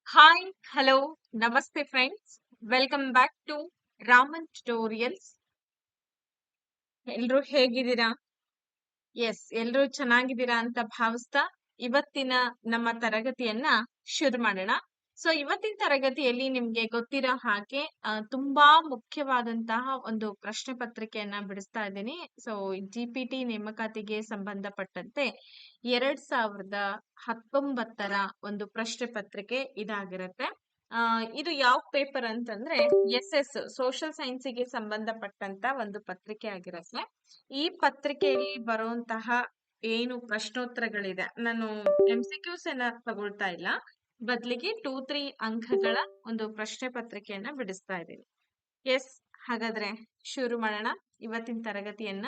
Hi, hello, namaste friends. Welcome back to Raman Tutorials. ಎಲ್ರು ಹೇಗಿದ್ದೀರಾ? S, ಎಲ್ರು ಚೆನ್ನಾಗಿದ್ದೀರಾ ಅಂತ ಭಾವಿಸ್ತಾ ಇವತ್ತಿನ ನಮ್ಮ ತರಗತಿಯನ್ನ ಶುರು ಮಾಡೋಣ. ಸೊ ಇವತ್ತಿನ ತರಗತಿಯಲ್ಲಿ ನಿಮ್ಗೆ ಗೊತ್ತಿರೋ ಹಾಗೆ ತುಂಬಾ ಮುಖ್ಯವಾದಂತಹ ಒಂದು ಪ್ರಶ್ನೆ ಪತ್ರಿಕೆಯನ್ನ ಬಿಡಿಸ್ತಾ ಇದ್ದೀನಿ. ಸೊ ಜಿಪಿಟಿ ನೇಮಕಾತಿಗೆ ಸಂಬಂಧಪಟ್ಟಂತೆ 2019ರ ಒಂದು ಪ್ರಶ್ನೆ ಪತ್ರಿಕೆ ಇದಾಗಿರುತ್ತೆ. ಇದು ಯಾವ ಪೇಪರ್ ಅಂತಂದ್ರೆ ಎಸ್ ಸೋಷಿಯಲ್ ಸೈನ್ಸಿಗೆ ಸಂಬಂಧಪಟ್ಟಂತ ಒಂದು ಪತ್ರಿಕೆ ಆಗಿರುತ್ತೆ. ಈ ಪತ್ರಿಕೆಯಲ್ಲಿ ಬರುವಂತಹ ಏನು ಪ್ರಶ್ನೋತ್ತರಗಳಿದೆ, ನಾನು MCQs ತಗೊಳ್ತಾ ಇಲ್ಲ, ಬದಲಿಗೆ 2-3 ಅಂಕಗಳ ಒಂದು ಪ್ರಶ್ನೆ ಪತ್ರಿಕೆಯನ್ನ ಬಿಡಿಸ್ತಾ ಇದ್ದೀನಿ. ಎಸ್, ಹಾಗಾದ್ರೆ ಶುರು ಮಾಡೋಣ ಇವತ್ತಿನ ತರಗತಿಯನ್ನ.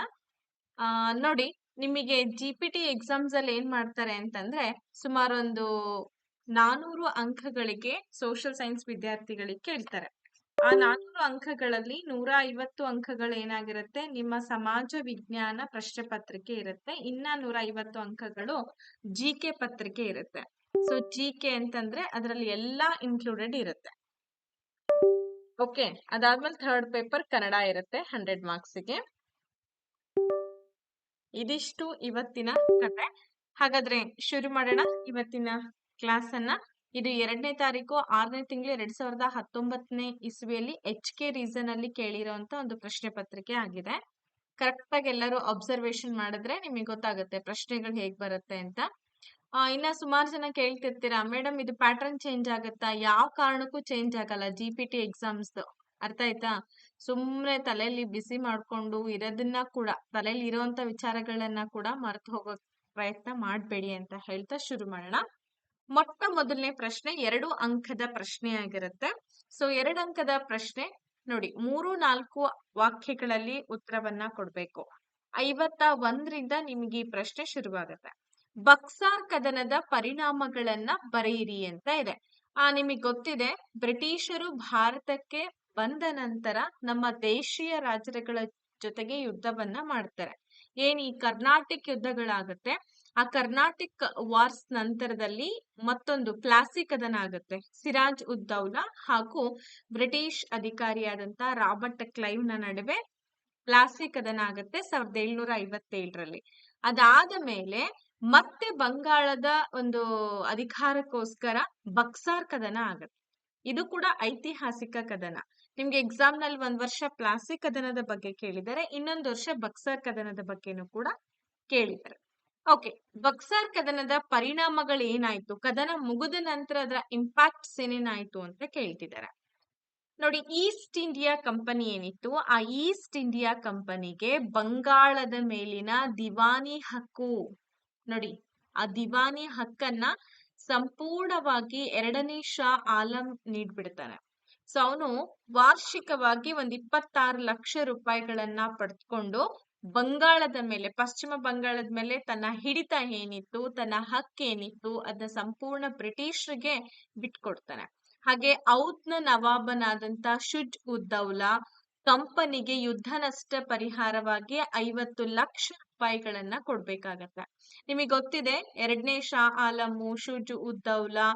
ನೋಡಿ, ನಿಮಗೆ ಜಿಪಿಟಿ ಎಕ್ಸಾಮ್ಸ್ ಅಲ್ಲಿ ಏನ್ ಮಾಡ್ತಾರೆ ಅಂತಂದ್ರೆ ಸುಮಾರು ಒಂದು 400 ಅಂಕಗಳಿಗೆ ಸೋಷಿಯಲ್ ಸೈನ್ಸ್ ವಿದ್ಯಾರ್ಥಿಗಳಿಗೆ ಕೇಳ್ತಾರೆ. ಆ 400 ಅಂಕಗಳಲ್ಲಿ 150 ಅಂಕಗಳು ಏನಾಗಿರುತ್ತೆ, ನಿಮ್ಮ ಸಮಾಜ ವಿಜ್ಞಾನ ಪ್ರಶ್ನೆ ಪತ್ರಿಕೆ ಇರುತ್ತೆ. ಇನ್ನ 150 ಅಂಕಗಳು ಜಿಕೆ ಪತ್ರಿಕೆ ಇರುತ್ತೆ. ಸೊ ಜಿಕೆ ಅಂತಂದ್ರೆ ಅದರಲ್ಲಿ ಎಲ್ಲಾ ಇನ್ಕ್ಲೂಡೆಡ್ ಇರುತ್ತೆ. ಓಕೆ, ಅದಾದ್ಮೇಲೆ ಥರ್ಡ್ ಪೇಪರ್ ಕನ್ನಡ ಇರುತ್ತೆ 100 ಮಾರ್ಕ್ಸ್ಗೆ. ಇದಿಷ್ಟು ಇವತ್ತಿನ ಕತೆ. ಹಾಗಾದ್ರೆ ಶುರು ಮಾಡೋಣ ಇವತ್ತಿನ ಕ್ಲಾಸ್ ಅನ್ನ. ಇದು 2ನೇ ತಾರೀಕು 6ನೇ ತಿಂಗಳು 2019ನೇ ಇಸ್ವಿಯಲ್ಲಿ HK ರೀಸನ್ ಅಲ್ಲಿ ಕೇಳಿರೋಂತ ಒಂದು ಪ್ರಶ್ನೆ ಪತ್ರಿಕೆ ಆಗಿದೆ. ಕರೆಕ್ಟ್ ಆಗಿ ಎಲ್ಲರೂ ಅಬ್ಸರ್ವೇಷನ್ ಮಾಡಿದ್ರೆ ನಿಮಗೆ ಗೊತ್ತಾಗುತ್ತೆ ಪ್ರಶ್ನೆಗಳು ಹೇಗ್ ಬರುತ್ತೆ ಅಂತ. ಇನ್ನ ಸುಮಾರು ಜನ ಕೇಳ್ತಿರ್ತೀರಾ, ಮೇಡಮ್ ಇದು ಪ್ಯಾಟರ್ನ್ ಚೇಂಜ್ ಆಗುತ್ತಾ? ಯಾವ ಕಾರಣಕ್ಕೂ ಚೇಂಜ್ ಆಗಲ್ಲ ಜಿಪಿಟಿ ಎಕ್ಸಾಮ್ಸ್. ಅರ್ಥ ಆಯ್ತಾ? ಸುಮ್ನೆ ತಲೆಯಲ್ಲಿ ಬಿಸಿ ಮಾಡ್ಕೊಂಡು ಇರೋದನ್ನ ಕೂಡ, ತಲೆಯಲ್ಲಿ ಇರೋಂತ ವಿಚಾರಗಳನ್ನ ಕೂಡ ಮರೆತು ಹೋಗೋ ಪ್ರಯತ್ನ ಮಾಡ್ಬೇಡಿ ಅಂತ ಹೇಳ್ತಾ ಶುರು ಮಾಡೋಣ. ಮೊಟ್ಟ ಮೊದಲನೇ ಪ್ರಶ್ನೆ 2 ಅಂಕದ ಪ್ರಶ್ನೆ ಆಗಿರುತ್ತೆ. ಸೊ 2 ಅಂಕದ ಪ್ರಶ್ನೆ ನೋಡಿ, 3-4 ವಾಕ್ಯಗಳಲ್ಲಿ ಉತ್ತರವನ್ನ ಕೊಡ್ಬೇಕು. 51ರಿಂದ ನಿಮ್ಗೆ ಈ ಪ್ರಶ್ನೆ ಶುರುವಾಗುತ್ತೆ. ಬಕ್ಸಾರ್ ಕದನದ ಪರಿಣಾಮಗಳನ್ನ ಬರೆಯಿರಿ ಅಂತ ಇದೆ. ನಿಮಗೆ ಗೊತ್ತಿದೆ, ಬ್ರಿಟಿಷರು ಭಾರತಕ್ಕೆ ಬಂದ ನಂತರ ನಮ್ಮ ದೇಶೀಯ ರಾಜ್ಯಗಳ ಜೊತೆಗೆ ಯುದ್ಧವನ್ನ ಮಾಡ್ತಾರೆ. ಏನ್ ಈ ಕರ್ನಾಟಿಕ್ ಯುದ್ಧಗಳಾಗುತ್ತೆ, ಆ ಕರ್ನಾಟಿಕ್ ವಾರ್ಸ್ ನಂತರದಲ್ಲಿ ಮತ್ತೊಂದು ಪ್ಲಾಸಿ ಕದನ ಆಗುತ್ತೆ. ಸಿರಾಜ್ ಉದ್ ದೌಲಾ ಹಾಗೂ ಬ್ರಿಟಿಷ್ ಅಧಿಕಾರಿಯಾದಂತ ರಾಬರ್ಟ್ ಕ್ಲೈವ್ ನ ನಡುವೆ ಪ್ಲಾಸಿ ಕದನ ಆಗುತ್ತೆ 1757ರಲ್ಲಿ. ಅದಾದ ಮೇಲೆ ಮತ್ತೆ ಬಂಗಾಳದ ಒಂದು ಅಧಿಕಾರಕ್ಕೋಸ್ಕರ ಬಕ್ಸಾರ್ ಕದನ ಆಗುತ್ತೆ. ಇದು ಕೂಡ ಐತಿಹಾಸಿಕ ಕದನ. ನಿಮ್ಗೆ ಎಕ್ಸಾಮ್ ನಲ್ಲಿ 1 ವರ್ಷ ಪ್ಲಾಸಿ ಕದನದ ಬಗ್ಗೆ ಕೇಳಿದರೆ, ಇನ್ನೊಂದು ವರ್ಷ ಬಕ್ಸಾರ್ ಕದನದ ಬಗ್ಗೆನೂ ಕೂಡ ಕೇಳಿದ್ದಾರೆ. ಓಕೆ, ಬಕ್ಸಾರ್ ಕದನದ ಪರಿಣಾಮಗಳು ಏನಾಯ್ತು, ಕದನ ಮುಗಿದ ನಂತರ ಅದರ ಇಂಪ್ಯಾಕ್ಟ್ಸ್ ಏನೇನಾಯ್ತು ಅಂತ ಕೇಳ್ತಿದ್ದಾರೆ. ನೋಡಿ, ಈಸ್ಟ್ ಇಂಡಿಯಾ ಕಂಪನಿ ಏನಿತ್ತು, ಆ ಈಸ್ಟ್ ಇಂಡಿಯಾ ಕಂಪನಿಗೆ ಬಂಗಾಳದ ಮೇಲಿನ ದಿವಾನಿ ಹಕ್ಕು, ನೋಡಿ ಆ ದಿವಾನಿ ಹಕ್ಕನ್ನ ಸಂಪೂರ್ಣವಾಗಿ 2ನೇ ಶಾ ಆಲಂ ನೀಡ್ಬಿಡ್ತಾನೆ. ಸೊ ಅವನು ವಾರ್ಷಿಕವಾಗಿ 26 ಲಕ್ಷ ರೂಪಾಯಿಗಳನ್ನ ಪಡೆದುಕೊಂಡು ಬಂಗಾಳದ ಮೇಲೆ, ಪಶ್ಚಿಮ ಬಂಗಾಳದ ಮೇಲೆ ತನ್ನ ಹಿಡಿತ ಏನಿತ್ತು, ತನ್ನ ಹಕ್ಕೇನಿತ್ತು, ಅದನ್ನ ಸಂಪೂರ್ಣ ಬ್ರಿಟಿಷರಿಗೆ ಬಿಟ್ಕೊಡ್ತಾನೆ. ಹಾಗೆ ಔಧ್ನ ನವಾಬನಾದಂತ ಶುಜ್ ಉದ್ ದೌಲಾ ಕಂಪನಿಗೆ ಯುದ್ಧ ನಷ್ಟ ಪರಿಹಾರವಾಗಿ 50 ಲಕ್ಷ ರೂಪಾಯಿಗಳನ್ನ ಕೊಡ್ಬೇಕಾಗತ್ತೆ. ನಿಮಗೆ ಗೊತ್ತಿದೆ, 2ನೇ ಶಾ ಆಲಮು, ಶುಜ್ ಉದ್ ದೌಲಾ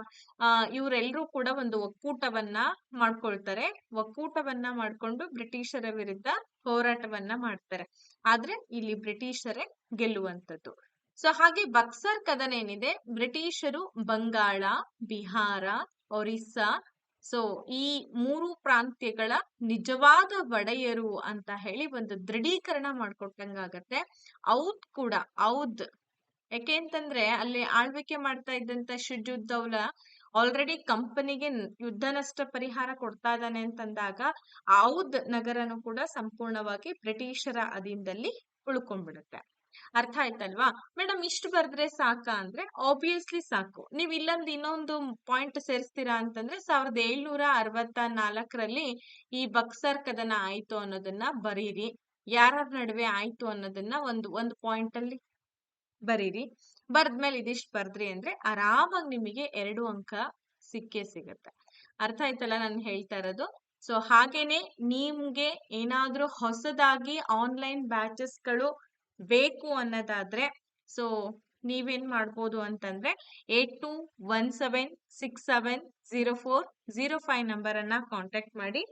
ಇವರೆಲ್ಲರೂ ಕೂಡ ಒಂದು ಒಕ್ಕೂಟವನ್ನ ಮಾಡ್ಕೊಳ್ತಾರೆ. ಒಕ್ಕೂಟವನ್ನ ಮಾಡ್ಕೊಂಡು ಬ್ರಿಟಿಷರ ವಿರುದ್ಧ ಹೋರಾಟವನ್ನ ಮಾಡ್ತಾರೆ. ಆದ್ರೆ ಇಲ್ಲಿ ಬ್ರಿಟಿಷರೇ ಗೆಲ್ಲುವಂಥದ್ದು. ಸೊ ಹಾಗೆ ಬಕ್ಸರ್ ಕದನ ಏನಿದೆ, ಬ್ರಿಟಿಷರು ಬಂಗಾಳ, ಬಿಹಾರ, ಒರಿಸ್ಸಾ, ಸೊ ಈ 3 ಪ್ರಾಂತ್ಯಗಳ ನಿಜವಾದ ಒಡೆಯರು ಅಂತ ಹೇಳಿ ಒಂದು ದೃಢೀಕರಣ ಮಾಡ್ಕೊಟ್ಟಂಗಾಗತ್ತೆ. ಔದ್ ಕೂಡ, ಔದ್ ಯಾಕೆ ಅಂತಂದ್ರೆ ಅಲ್ಲಿ ಆಳ್ವಿಕೆ ಮಾಡ್ತಾ ಇದ್ದಂತ ಶುಜುದ್ ದೌಲಾ ಆಲ್ರೆಡಿ ಕಂಪನಿಗೆ ಯುದ್ಧ ನಷ್ಟ ಪರಿಹಾರ ಕೊಡ್ತಾ ಇದ್ದಾನೆ ಅಂತಂದಾಗ ಔದ್ ನಗರನು ಕೂಡ ಸಂಪೂರ್ಣವಾಗಿ ಬ್ರಿಟಿಷರ ಅಧೀನದಲ್ಲಿ ಉಳ್ಕೊಂಡ್ಬಿಡುತ್ತೆ. ಅರ್ಥ ಆಯ್ತಲ್ವಾ? ಮೇಡಮ್ ಇಷ್ಟು ಬರ್ದ್ರೆ ಸಾಕಾ ಅಂದ್ರೆ ಆಬ್ವಿಯಸ್ಲಿ ಸಾಕು. ನೀವ್ ಇಲ್ಲೊಂದು ಇನ್ನೊಂದು ಪಾಯಿಂಟ್ ಸೇರಿಸ್ತೀರಾ ಅಂತಂದ್ರೆ 1764ರಲ್ಲಿ ಈ ಬಕ್ಸರ್ ಕದನ ಆಯ್ತು ಅನ್ನೋದನ್ನ ಬರೀರಿ. ಯಾರ್ಯಾರ ನಡುವೆ ಆಯ್ತು ಅನ್ನೋದನ್ನ ಒಂದು ಪಾಯಿಂಟ್ ಅಲ್ಲಿ ಬರೀರಿ. ಬರ್ದ್ಮೇಲೆ ಇದಿಷ್ಟು ಬರ್ದ್ರಿ ಅಂದ್ರೆ ಆರಾಮಾಗಿ ನಿಮಗೆ 2 ಅಂಕ ಸಿಕ್ಕೇ ಸಿಗತ್ತೆ. ಅರ್ಥ ಆಯ್ತಲ್ಲ ನಾನು ಹೇಳ್ತಾ ಇರೋದು? ಸೊ ಹಾಗೇನೆ ನಿಮ್ಗೆ ಏನಾದ್ರೂ ಹೊಸದಾಗಿ ಆನ್ಲೈನ್ ಬ್ಯಾಚಸ್ಗಳು ಬೇಕು ಅನ್ನೋದಾದ್ರೆ, ಸೊ ನೀವೇನ್ ಮಾಡ್ಬೋದು ಅಂತಂದ್ರೆ 8217670405 ನಂಬರ್ ಅನ್ನ ಕಾಂಟ್ಯಾಕ್ಟ್ ಮಾಡಿ.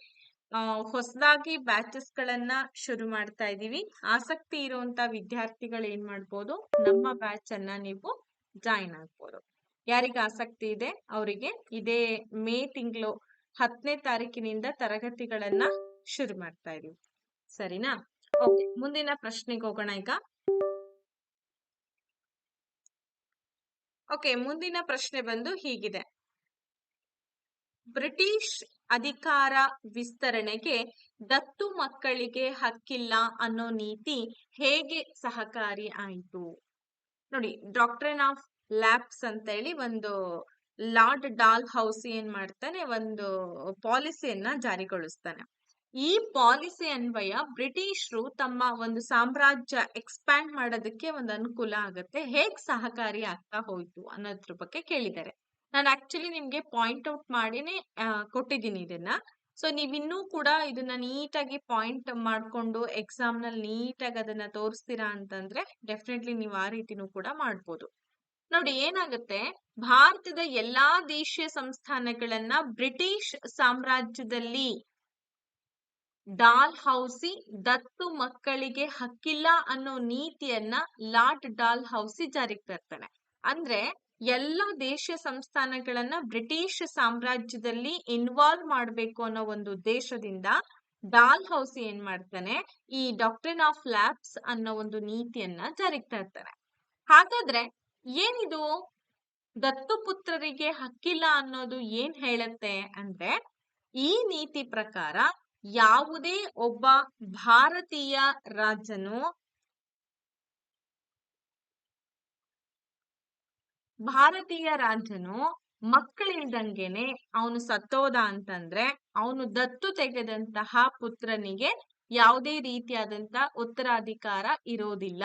ಹೊಸದಾಗಿ ಬ್ಯಾಚಸ್ ಗಳನ್ನ ಶುರು ಮಾಡ್ತಾ ಇದೀವಿ. ಆಸಕ್ತಿ ಇರುವಂತ ವಿದ್ಯಾರ್ಥಿಗಳು ಏನ್ ಮಾಡ್ಬೋದು, ನಮ್ಮ ಬ್ಯಾಚ್ ಅನ್ನ ನೀವು ಜಾಯಿನ್ ಆಗ್ಬೋದು. ಯಾರಿಗೆ ಆಸಕ್ತಿ ಇದೆ ಅವರಿಗೆ ಇದೇ ಮೇ ತಿಂಗಳು 10ನೇ ತಾರೀಕಿನಿಂದ ತರಗತಿಗಳನ್ನ ಶುರು ಮಾಡ್ತಾ ಇದೀವಿ. ಸರಿನಾ? ಓಕೆ, ಮುಂದಿನ ಪ್ರಶ್ನೆಗೆ ಹೋಗೋಣ ಈಗ. ಓಕೆ, ಮುಂದಿನ ಪ್ರಶ್ನೆ ಬಂದು ಹೀಗಿದೆ. ಬ್ರಿಟಿಷ್ ಅಧಿಕಾರ ವಿಸ್ತರಣೆಗೆ ದತ್ತು ಮಕ್ಕಳಿಗೆ ಹಕ್ಕಿಲ್ಲ ಅನ್ನೋ ನೀತಿ ಹೇಗೆ ಸಹಕಾರಿ ಆಯಿತು? ನೋಡಿ, ಡಾಕ್ಟ್ರಿನ್ ಆಫ್ ಲ್ಯಾಪ್ಸ್ ಅಂತ ಹೇಳಿ ಒಂದು ಲಾರ್ಡ್ ಡಾಲ್ ಹೌಸಿ ಏನ್ ಮಾಡ್ತಾನೆ, ಒಂದು ಪಾಲಿಸಿಯನ್ನ ಜಾರಿಗೊಳಿಸ್ತಾನೆ. ಈ ಪಾಲಿಸಿ ಅನ್ವಯ ಬ್ರಿಟಿಷರು ತಮ್ಮ ಒಂದು ಸಾಮ್ರಾಜ್ಯ ಎಕ್ಸ್ಪ್ಯಾಂಡ್ ಮಾಡೋದಕ್ಕೆ ಒಂದು ಅನುಕೂಲ ಆಗುತ್ತೆ. ಹೇಗ್ ಸಹಕಾರಿ ಆಗ್ತಾ ಹೋಯ್ತು ಅನ್ನೋದ್ರ ಬಗ್ಗೆ ಕೇಳಿದ್ದಾರೆ. ನಾನು ಆಕ್ಚುಲಿ ನಿಮ್ಗೆ ಪಾಯಿಂಟ್ ಔಟ್ ಮಾಡಿನೇ ಕೊಟ್ಟಿದ್ದೀನಿ ಇದನ್ನ. ಸೊ ನೀವಿನ್ನೂ ಕೂಡ ಇದನ್ನ ನೀಟಾಗಿ ಪಾಯಿಂಟ್ ಮಾಡ್ಕೊಂಡು ಎಕ್ಸಾಮ್ ನಲ್ಲಿ ನೀಟಾಗಿ ಅದನ್ನ ತೋರಿಸ್ತೀರಾ ಅಂತಂದ್ರೆ ಡೆಫಿನೆಟ್ಲಿ ನೀವು ಆ ರೀತಿನೂ ಕೂಡ ಮಾಡ್ಬೋದು. ನೋಡಿ, ಏನಾಗುತ್ತೆ, ಭಾರತದ ಎಲ್ಲಾ ದೇಶೀಯ ಸಂಸ್ಥಾನಗಳನ್ನ ಬ್ರಿಟಿಷ್ ಸಾಮ್ರಾಜ್ಯದಲ್ಲಿ ಡಾಲ್ ಹೌಸಿ ದತ್ತು ಮಕ್ಕಳಿಗೆ ಹಕ್ಕಿಲ್ಲ ಅನ್ನೋ ನೀತಿಯನ್ನ ಲಾರ್ಡ್ ಡಾಲ್ ಹೌಸಿ ಜಾರಿಗೆ ತರ್ತಾನೆ. ಅಂದ್ರೆ ಎಲ್ಲ ದೇಶೀಯ ಸಂಸ್ಥಾನಗಳನ್ನ ಬ್ರಿಟಿಷ್ ಸಾಮ್ರಾಜ್ಯದಲ್ಲಿ ಇನ್ವಾಲ್ವ್ ಮಾಡ್ಬೇಕು ಅನ್ನೋ ಒಂದು ಉದ್ದೇಶದಿಂದ ಡಾಲ್ ಹೌಸಿ ಏನ್ ಮಾಡ್ತಾನೆ, ಈ ಡಾಕ್ಟ್ರಿನ್ ಆಫ್ ಲ್ಯಾಪ್ಸ್ ಅನ್ನೋ ಒಂದು ನೀತಿಯನ್ನ ಜಾರಿಗೆ ತರ್ತಾನೆ. ಹಾಗಾದ್ರೆ ಏನಿದು ದತ್ತು ಪುತ್ರರಿಗೆ ಹಕ್ಕಿಲ್ಲ ಅನ್ನೋದು ಏನ್ ಹೇಳುತ್ತೆ ಅಂದ್ರೆ, ಈ ನೀತಿ ಪ್ರಕಾರ ಯಾವುದೇ ಒಬ್ಬ ಭಾರತೀಯ ರಾಜನು ಮಕ್ಕಳಿಲ್ದಂಗೆನೆ ಅವನು ಸತ್ತೋದ ಅಂತಂದ್ರೆ ಅವನು ದತ್ತು ತೆಗೆದಂತಹ ಪುತ್ರನಿಗೆ ಯಾವುದೇ ರೀತಿಯಾದಂತ ಉತ್ತರಾಧಿಕಾರ ಇರೋದಿಲ್ಲ.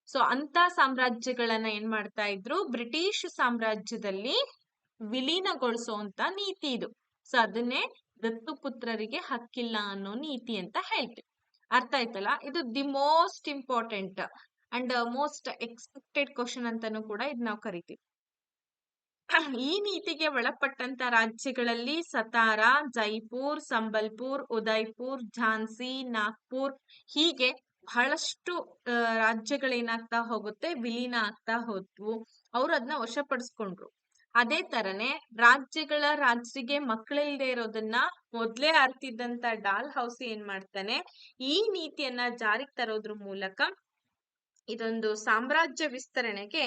ಸೊ ಅಂತ ಸಾಮ್ರಾಜ್ಯಗಳನ್ನ ಏನ್ ಮಾಡ್ತಾ ಇದ್ರು, ಬ್ರಿಟಿಷ್ ಸಾಮ್ರಾಜ್ಯದಲ್ಲಿ ವಿಲೀನಗೊಳಿಸುವಂತ ನೀತಿ ಇದು. ಸೊ ಅದನ್ನೇ ದತ್ತು ಪುತ್ರರಿಗೆ ಹಕ್ಕಿಲ್ಲ ಅನ್ನೋ ನೀತಿ ಅಂತ ಹೇಳ್ತೀವಿ. ಅರ್ಥ ಆಯ್ತಲ್ಲ? ಇದು the most important and most expected question ಅಂತಾನು ಕೂಡ ಇದ್ ನಾವು ಕರಿತೀವಿ. ಈ ನೀತಿಗೆ ಒಳಪಟ್ಟಂತ ರಾಜ್ಯಗಳಲ್ಲಿ ಸತಾರಾ, ಜೈಪುರ್, ಸಂಬಲ್ಪುರ್, ಉದಯ್ಪುರ್, ಝಾನ್ಸಿ, ನಾಗ್ಪುರ್ ಹೀಗೆ ಬಹಳಷ್ಟು ರಾಜ್ಯಗಳೇನಾಗ್ತಾ ಹೋಗುತ್ತೆ, ವಿಲೀನ ಆಗ್ತಾ ಹೋದ್ವು. ಅವ್ರು ಅದನ್ನ ವಶಪಡಿಸ್ಕೊಂಡ್ರು. ಅದೇ ತರನೇ ರಾಜ್ಯರಿಗೆ ಮಕ್ಕಳಿಲ್ದೆ ಇರೋದನ್ನ ಮೊದ್ಲೇ ಅರ್ತಿದ್ದಂತ ಡಾಲ್ ಹೌಸಿ ಏನ್ ಮಾಡ್ತಾನೆ, ಈ ನೀತಿಯನ್ನ ಜಾರಿಗೆ ತರೋದ್ರ ಮೂಲಕ ಇದೊಂದು ಸಾಮ್ರಾಜ್ಯ ವಿಸ್ತರಣೆಗೆ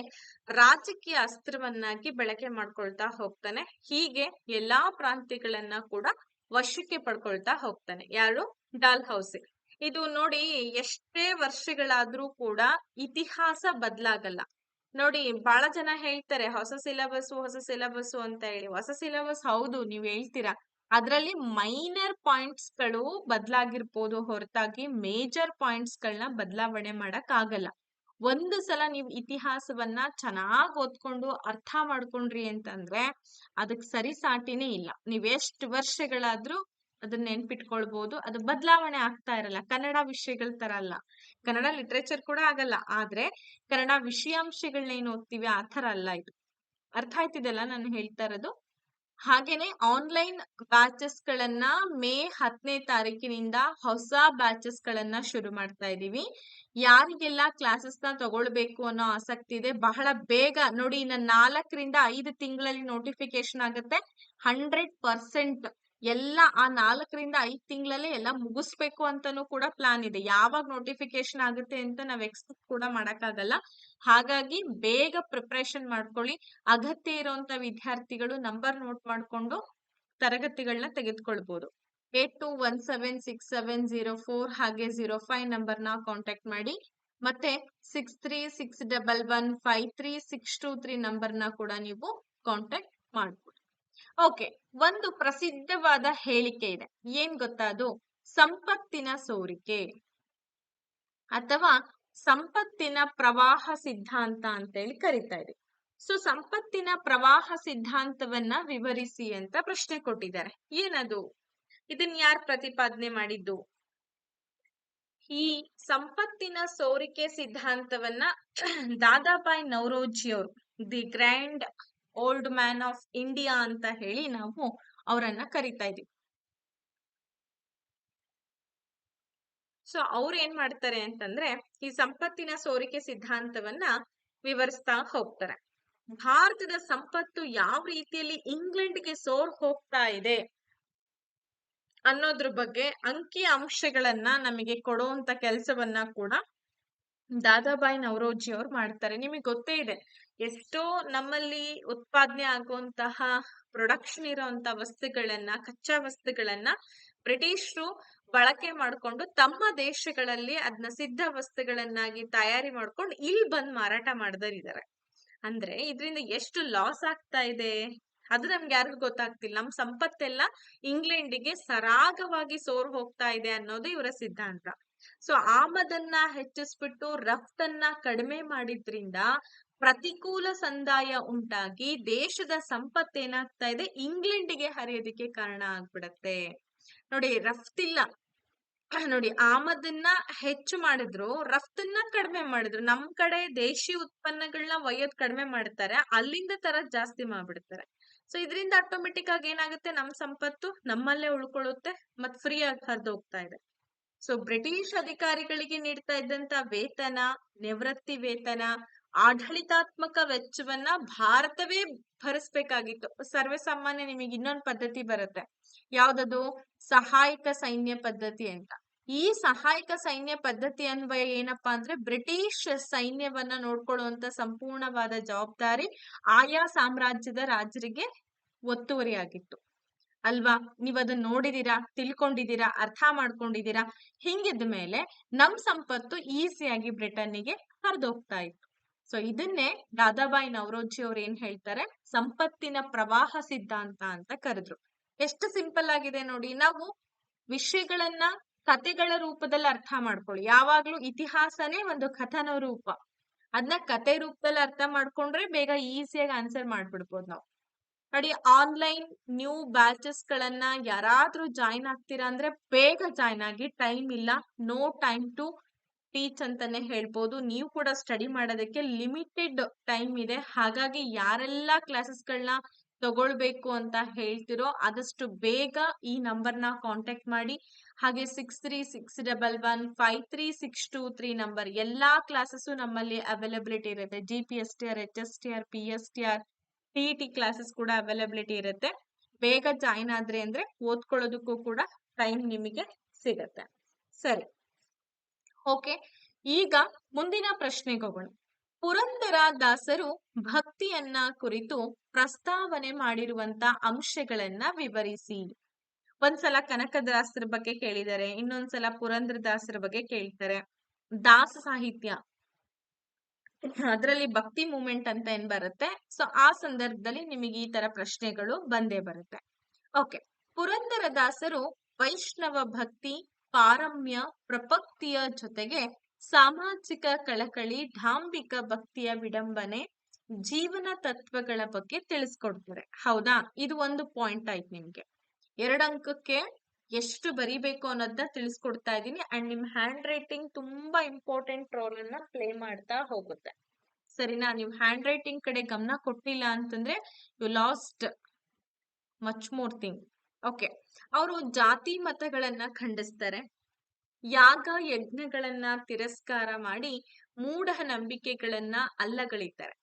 ರಾಜಕೀಯ ಅಸ್ತ್ರವನ್ನಾಗಿ ಬಳಕೆ ಮಾಡ್ಕೊಳ್ತಾ ಹೋಗ್ತಾನೆ. ಹೀಗೆ ಎಲ್ಲಾ ಪ್ರಾಂತ್ಯಗಳನ್ನ ಕೂಡ ವಶಕ್ಕೆ ಪಡ್ಕೊಳ್ತಾ ಹೋಗ್ತಾನೆ. ಯಾರು? ಡಾಲ್ ಹೌಸಿ. ಇದು ನೋಡಿ, ಎಷ್ಟೇ ವರ್ಷಗಳಾದ್ರೂ ಕೂಡ ಇತಿಹಾಸ ಬದಲಾಗಲ್ಲ. ನೋಡಿ, ಬಹಳ ಜನ ಹೇಳ್ತಾರೆ ಹೊಸ ಸಿಲೆಬಸ್ ಅಂತ ಹೇಳಿ. ಹೊಸ ಸಿಲೆಬಸ್ ಹೌದು, ನೀವ್ ಹೇಳ್ತೀರಾ. ಅದ್ರಲ್ಲಿ ಮೈನರ್ ಪಾಯಿಂಟ್ಸ್ ಗಳು ಬದಲಾಗಿರ್ಬೋದು ಹೊರತಾಗಿ ಮೇಜರ್ ಪಾಯಿಂಟ್ಸ್ ಗಳನ್ನ ಬದಲಾವಣೆ ಮಾಡಕ್ ಆಗಲ್ಲ. ಒಂದು ಸಲ ನೀವು ಇತಿಹಾಸವನ್ನ ಚೆನ್ನಾಗಿ ಓದ್ಕೊಂಡು ಅರ್ಥ ಮಾಡ್ಕೊಂಡ್ರಿ ಅಂತಂದ್ರೆ ಅದಕ್ ಸರಿ ಸಾಟಿನೇ ಇಲ್ಲ. ನೀವ್ ಎಷ್ಟು ವರ್ಷಗಳಾದ್ರೂ ಅದನ್ನ ನೆನ್ಪಿಟ್ಕೊಳ್ಬಹುದು. ಅದು ಬದಲಾವಣೆ ಆಗ್ತಾ ಇರಲ್ಲ. ಕನ್ನಡ ವಿಷಯಗಳ ತರ ಅಲ್ಲ, ಕನ್ನಡ ಲಿಟ್ರೇಚರ್ ಕೂಡ ಆಗಲ್ಲ. ಆದ್ರೆ ಕನ್ನಡ ವಿಷಯಾಂಶಗಳನ್ನ ಏನ್ ಓದ್ತೀವಿ ಆ ತರ ಅಲ್ಲ ಇದು. ಅರ್ಥ ಆಯ್ತಿದೆಲ್ಲ ನಾನು ಹೇಳ್ತಾ ಇರೋದು? ಹಾಗೇನೆ ಆನ್ಲೈನ್ ಬ್ಯಾಚಸ್ ಗಳನ್ನ ಮೇ 10ನೇ ತಾರೀಕಿನಿಂದ ಹೊಸ ಬ್ಯಾಚಸ್ ಗಳನ್ನ ಶುರು ಮಾಡ್ತಾ ಇದೀವಿ. ಯಾರಿಗೆಲ್ಲ ಕ್ಲಾಸಸ್ ನ ತಗೊಳ್ಬೇಕು ಅನ್ನೋ ಆಸಕ್ತಿ ಇದೆ, ಬಹಳ ಬೇಗ ನೋಡಿ, ಇನ್ನ 4ರಿಂದ 5 ತಿಂಗಳಲ್ಲಿ ನೋಟಿಫಿಕೇಶನ್ ಆಗುತ್ತೆ. 100% ಎಲ್ಲ ಆ 4ರಿಂದ 5 ತಿಂಗಳಲ್ಲಿ ಎಲ್ಲ ಮುಗಿಸ್ಬೇಕು ಅಂತಾನೂ ಕೂಡ ಪ್ಲಾನ್ ಇದೆ. ಯಾವಾಗ ನೋಟಿಫಿಕೇಶನ್ ಆಗುತ್ತೆ ಅಂತ ನಾವ್ ಎಕ್ಸ್ಪೆಕ್ಟ್ ಕೂಡ ಮಾಡಕ್ಕಾಗಲ್ಲ. ಹಾಗಾಗಿ ಬೇಗ ಪ್ರಿಪರೇಷನ್ ಮಾಡ್ಕೊಳ್ಳಿ. ಅಗತ್ಯ ಇರುವಂತ ವಿದ್ಯಾರ್ಥಿಗಳು ನಂಬರ್ ನೋಟ್ ಮಾಡ್ಕೊಂಡು ತರಗತಿಗಳನ್ನ ತೆಗೆದುಕೊಳ್ಬಹುದು. 82176704 ಹಾಗೆ 05 ನಂಬರ್ನ ಕಾಂಟ್ಯಾಕ್ಟ್ ಮಾಡಿ. ಮತ್ತೆ 6361153623 ನಂಬರ್ನ ಕೂಡ ನೀವು ಕಾಂಟ್ಯಾಕ್ಟ್ ಮಾಡ್ಬೋದು. ಓಕೆ, ಒಂದು ಪ್ರಸಿದ್ಧವಾದ ಹೇಳಿಕೆ ಇದೆ. ಏನ್ ಗೊತ್ತಾ ಅದು? ಸಂಪತ್ತಿನ ಸೋರಿಕೆ ಅಥವಾ ಸಂಪತ್ತಿನ ಪ್ರವಾಹ ಸಿದ್ಧಾಂತ ಅಂತ ಹೇಳಿ ಕರಿತಾ ಇದೆ. ಸೊ ಸಂಪತ್ತಿನ ಪ್ರವಾಹ ಸಿದ್ಧಾಂತವನ್ನ ವಿವರಿಸಿ ಅಂತ ಪ್ರಶ್ನೆ ಕೊಟ್ಟಿದ್ದಾರೆ. ಏನದು? ಇದನ್ನ ಯಾರು ಪ್ರತಿಪಾದನೆ ಮಾಡಿದ್ದು? ಈ ಸಂಪತ್ತಿನ ಸೋರಿಕೆ ಸಿದ್ಧಾಂತವನ್ನ ದಾದಾಬಾಯಿ ನವರೋಜಿ ಅವರು the grand old man of India ಅಂತ ಹೇಳಿ ನಾವು ಅವರನ್ನ ಕರಿತಾ ಇದೀವಿ. ಸೊ ಅವ್ರು ಏನ್ ಮಾಡ್ತಾರೆ ಅಂತಂದ್ರೆ ಈ ಸಂಪತ್ತಿನ ಸೋರಿಕೆ ಸಿದ್ಧಾಂತವನ್ನ ವಿವರಿಸ್ತಾ ಹೋಗ್ತಾರೆ. ಭಾರತದ ಸಂಪತ್ತು ಯಾವ ರೀತಿಯಲ್ಲಿ ಇಂಗ್ಲೆಂಡ್ಗೆ ಸೋರ್ ಹೋಗ್ತಾ ಇದೆ ಅನ್ನೋದ್ರ ಬಗ್ಗೆ ಅಂಕಿ ಅಂಶಗಳನ್ನ ನಮಗೆ ಕೊಡುವಂತ ಕೆಲಸವನ್ನ ಕೂಡ ದಾದಾಬಾಯಿ ನವರೋಜಿ ಅವ್ರು ಮಾಡ್ತಾರೆ. ನಿಮಗೆ ಗೊತ್ತೇ ಇದೆ, ಎಷ್ಟೋ ನಮ್ಮಲ್ಲಿ ಉತ್ಪಾದನೆ ಆಗುವಂತಹ ಪ್ರೊಡಕ್ಷನ್ ಇರುವಂತ ವಸ್ತುಗಳನ್ನ, ಕಚ್ಚಾ ವಸ್ತುಗಳನ್ನ ಬ್ರಿಟಿಷರು ಬಳಕೆ ಮಾಡ್ಕೊಂಡು ತಮ್ಮ ದೇಶಗಳಲ್ಲಿ ಅದನ್ನ ಸಿದ್ಧ ವಸ್ತುಗಳನ್ನಾಗಿ ತಯಾರಿ ಮಾಡ್ಕೊಂಡು ಇಲ್ಲಿ ಬಂದ್ ಮಾರಾಟ ಮಾಡಿದರಿದ್ದಾರೆ. ಅಂದ್ರೆ ಇದರಿಂದ ಎಷ್ಟು ಲಾಸ್ ಆಗ್ತಾ ಇದೆ ಅದು ನಮ್ಗೆ ಯಾರಿಗೂ ಗೊತ್ತಾಗ್ತಿಲ್ಲ. ನಮ್ ಸಂಪತ್ತೆಲ್ಲ ಇಂಗ್ಲೆಂಡಿಗೆ ಸರಾಗವಾಗಿ ಸೋರ್ ಹೋಗ್ತಾ ಇದೆ ಅನ್ನೋದು ಇವರ ಸಿದ್ಧಾಂತ. ಸೊ ಆಮದನ್ನ ಹೆಚ್ಚಿಸ್ಬಿಟ್ಟು ರಫ್ತನ್ನ ಕಡಿಮೆ ಮಾಡಿದ್ರಿಂದ ಪ್ರತಿಕೂಲ ಸಂದಾಯ ಉಂಟಾಗಿ ದೇಶದ ಸಂಪತ್ತೇನಾಗ್ತಾ ಇದೆ, ಇಂಗ್ಲೆಂಡಿಗೆ ಹರಿಯೋದಕ್ಕೆ ಕಾರಣ ಆಗ್ಬಿಡತ್ತೆ. ನೋಡಿ, ರಫ್ತಿಲ್ಲ, ನೋಡಿ ಆಮದನ್ನ ಹೆಚ್ಚು ಮಾಡಿದ್ರು, ರಫ್ತನ್ನ ಕಡಿಮೆ ಮಾಡಿದ್ರು. ನಮ್ ಕಡೆ ದೇಶಿ ಉತ್ಪನ್ನಗಳನ್ನ ಒಯ್ಯೋದ್ ಕಡಿಮೆ ಮಾಡ್ತಾರೆ, ಅಲ್ಲಿಂದ ತರದ್ ಜಾಸ್ತಿ ಮಾಡ್ಬಿಡ್ತಾರೆ. ಸೊ ಇದರಿಂದ ಆಟೋಮೆಟಿಕ್ ಆಗಿ ಏನಾಗುತ್ತೆ, ನಮ್ ಸಂಪತ್ತು ನಮ್ಮಲ್ಲೇ ಉಳ್ಕೊಳ್ಳುತ್ತೆ ಮತ್ ಫ್ರೀ ಆಗಿ ಹರಿದೋಗ್ತಾ ಇದೆ. ಸೊ ಬ್ರಿಟಿಷ್ ಅಧಿಕಾರಿಗಳಿಗೆ ನೀಡ್ತಾ ಇದ್ದಂತ ವೇತನ, ನಿವೃತ್ತಿ ವೇತನ, ಆಡಳಿತಾತ್ಮಕ ವೆಚ್ಚವನ್ನ ಭಾರತವೇ ಭರಿಸ್ಬೇಕಾಗಿತ್ತು. ಸರ್ವೇ ಸಾಮಾನ್ಯ ನಿಮಗೆ ಇನ್ನೊಂದು ಪದ್ಧತಿ ಬರುತ್ತೆ, ಯಾವ್ದದು ಸಹಾಯಕ ಸೈನ್ಯ ಪದ್ಧತಿ ಅಂತ. ಈ ಸಹಾಯಕ ಸೈನ್ಯ ಪದ್ಧತಿ ಅನ್ವಯ ಏನಪ್ಪಾ ಅಂದ್ರೆ ಬ್ರಿಟಿಷ್ ಸೈನ್ಯವನ್ನ ನೋಡ್ಕೊಳ್ಳುವಂತ ಸಂಪೂರ್ಣವಾದ ಜವಾಬ್ದಾರಿ ಆಯಾ ಸಾಮ್ರಾಜ್ಯದ ರಾಜರಿಗೆ ಒತ್ತುವರಿಯಾಗಿತ್ತು ಅಲ್ವಾ. ನೀವ್ ಅದನ್ನ ನೋಡಿದೀರಾ, ತಿಳ್ಕೊಂಡಿದೀರಾ, ಅರ್ಥ ಮಾಡ್ಕೊಂಡಿದೀರಾ. ಹಿಂಗಿದ ಮೇಲೆ ನಮ್ ಸಂಪತ್ತು ಈಸಿಯಾಗಿ ಬ್ರಿಟನ್ನಿಗೆ ಹರಿದೋಗ್ತಾ ಇತ್ತು. ಸೊ ಇದನ್ನೇ ದಾದಾಬಾಯಿ ನವರೋಜಿ ಅವ್ರು ಏನ್ ಹೇಳ್ತಾರೆ, ಸಂಪತ್ತಿನ ಪ್ರವಾಹ ಸಿದ್ಧಾಂತ ಅಂತ ಕರೆದ್ರು. ಎಷ್ಟು ಸಿಂಪಲ್ ಆಗಿದೆ ನೋಡಿ. ನಾವು ವಿಷಯಗಳನ್ನ ಕಥೆಗಳ ರೂಪದಲ್ಲಿ ಅರ್ಥ ಮಾಡ್ಕೊಳ್ಳಿ. ಯಾವಾಗ್ಲೂ ಇತಿಹಾಸನೇ ಒಂದು ಕಥನ ರೂಪ. ಅದನ್ನ ಕತೆ ರೂಪದಲ್ಲಿ ಅರ್ಥ ಮಾಡ್ಕೊಂಡ್ರೆ ಬೇಗ ಈಸಿಯಾಗಿ ಆನ್ಸರ್ ಮಾಡ್ಬಿಡ್ಬೋದು ನಾವು. ನೋಡಿ, ಆನ್ಲೈನ್ ನ್ಯೂ ಬ್ಯಾಚಸ್ ಗಳನ್ನ ಯಾರಾದ್ರೂ ಜಾಯಿನ್ ಆಗ್ತೀರಾ ಅಂದ್ರೆ ಬೇಗ ಜಾಯಿನ್ ಆಗಿ. ಟೈಮ್ ಇಲ್ಲ, ನೋ ಟೈಮ್ ಟು ಟೀಚ್ ಅಂತಾನೆ ಹೇಳ್ಬೋದು. ನೀವು ಕೂಡ ಸ್ಟಡಿ ಮಾಡೋದಕ್ಕೆ ಲಿಮಿಟೆಡ್ ಟೈಮ್ ಇದೆ. ಹಾಗಾಗಿ ಯಾರೆಲ್ಲ ಕ್ಲಾಸಸ್ಗಳನ್ನ ತಗೊಳ್ಬೇಕು ಅಂತ ಹೇಳ್ತಿರೋ ಆದಷ್ಟು ಬೇಗ ಈ ನಂಬರ್ನ ಕಾಂಟ್ಯಾಕ್ಟ್ ಮಾಡಿ. ಹಾಗೆ 6361153623 ನಂಬರ್ ಎಲ್ಲಾ ಕ್ಲಾಸಸ್ ನಮ್ಮಲ್ಲಿ ಅವೈಲಬಿಲಿಟಿ ಇರುತ್ತೆ. GPSTR, HSTR, PSTR, TET classes ಕೂಡ ಅವೈಲಬಿಲಿಟಿ ಇರುತ್ತೆ. ಬೇಗ ಜಾಯಿನ್ ಆದ್ರೆ ಅಂದ್ರೆ ಓದ್ಕೊಳ್ಳೋದಕ್ಕೂ ಕೂಡ ಟೈಮ್ ನಿಮಗೆ ಸಿಗತ್ತೆ. ಸರಿ, ಓಕೆ. ಈಗ ಮುಂದಿನ ಪ್ರಶ್ನೆಗೆ ಹೋಗೋಣ. ಪುರಂದರ ದಾಸರು ಭಕ್ತಿಯನ್ನ ಕುರಿತು ಪ್ರಸ್ತಾವನೆ ಮಾಡಿರುವಂತ ಅಂಶಗಳನ್ನ ವಿವರಿಸಿ. ಒಂದ್ಸಲ ಕನಕದಾಸರ ಬಗ್ಗೆ ಕೇಳಿದ್ದಾರೆ, ಇನ್ನೊಂದ್ಸಲ ಪುರಂದರ ದಾಸರ ಬಗ್ಗೆ ಕೇಳ್ತಾರೆ. ದಾಸ ಸಾಹಿತ್ಯ ಅದರಲ್ಲಿ ಭಕ್ತಿ ಮೂಮೆಂಟ್ ಅಂತ ಏನ್ ಬರುತ್ತೆ, ಸೊ ಆ ಸಂದರ್ಭದಲ್ಲಿ ನಿಮಗೆ ಈ ತರ ಪ್ರಶ್ನೆಗಳು ಬಂದೇ ಬರುತ್ತೆ. ಓಕೆ, ಪುರಂದರ ದಾಸರು ವೈಷ್ಣವ ಭಕ್ತಿ, ಪಾರಮ್ಯ, ಪ್ರಪತ್ತಿಯ ಜೊತೆಗೆ ಸಾಮಾಜಿಕ ಕಳಕಳಿ, ಢಾಂಬಿಕ ಭಕ್ತಿಯ ವಿಡಂಬನೆ, ಜೀವನ ತತ್ವಗಳ ಬಗ್ಗೆ ತಿಳಿಸ್ಕೊಡ್ತಾರೆ. ಹೌದಾ, ಇದು ಒಂದು ಪಾಯಿಂಟ್ ಆಯ್ತು ನಿಮ್ಗೆ. 2 ಅಂಕಕ್ಕೆ ಎಷ್ಟು ಬರಿಬೇಕು ಅನ್ನೋದನ್ನ ತಿಳಿಸ್ಕೊಡ್ತಾ ಇದ್ದೀನಿ. ಅಂಡ್ ನಿಮ್ ಹ್ಯಾಂಡ್ ರೈಟಿಂಗ್ ತುಂಬಾ ಇಂಪಾರ್ಟೆಂಟ್ ರೋಲ್ ಅನ್ನ ಪ್ಲೇ ಮಾಡ್ತಾ ಹೋಗುತ್ತೆ. ಸರಿನಾ? ನೀವು ಹ್ಯಾಂಡ್ ರೈಟಿಂಗ್ ಕಡೆ ಗಮನ ಕೊಟ್ಟಿಲ್ಲ ಅಂತಂದ್ರೆ you lost much more thing. Okay, ಅವರು ಜಾತಿ ಮತಗಳನ್ನ ಖಂಡಿಸ್ತಾರೆ, ಯಾಗ ಯಜ್ಞಗಳನ್ನ ತಿರಸ್ಕಾರ ಮಾಡಿ ಮೂಢ ನಂಬಿಕೆಗಳನ್ನ ಅಲ್ಲಗಳಿತಾರೆ.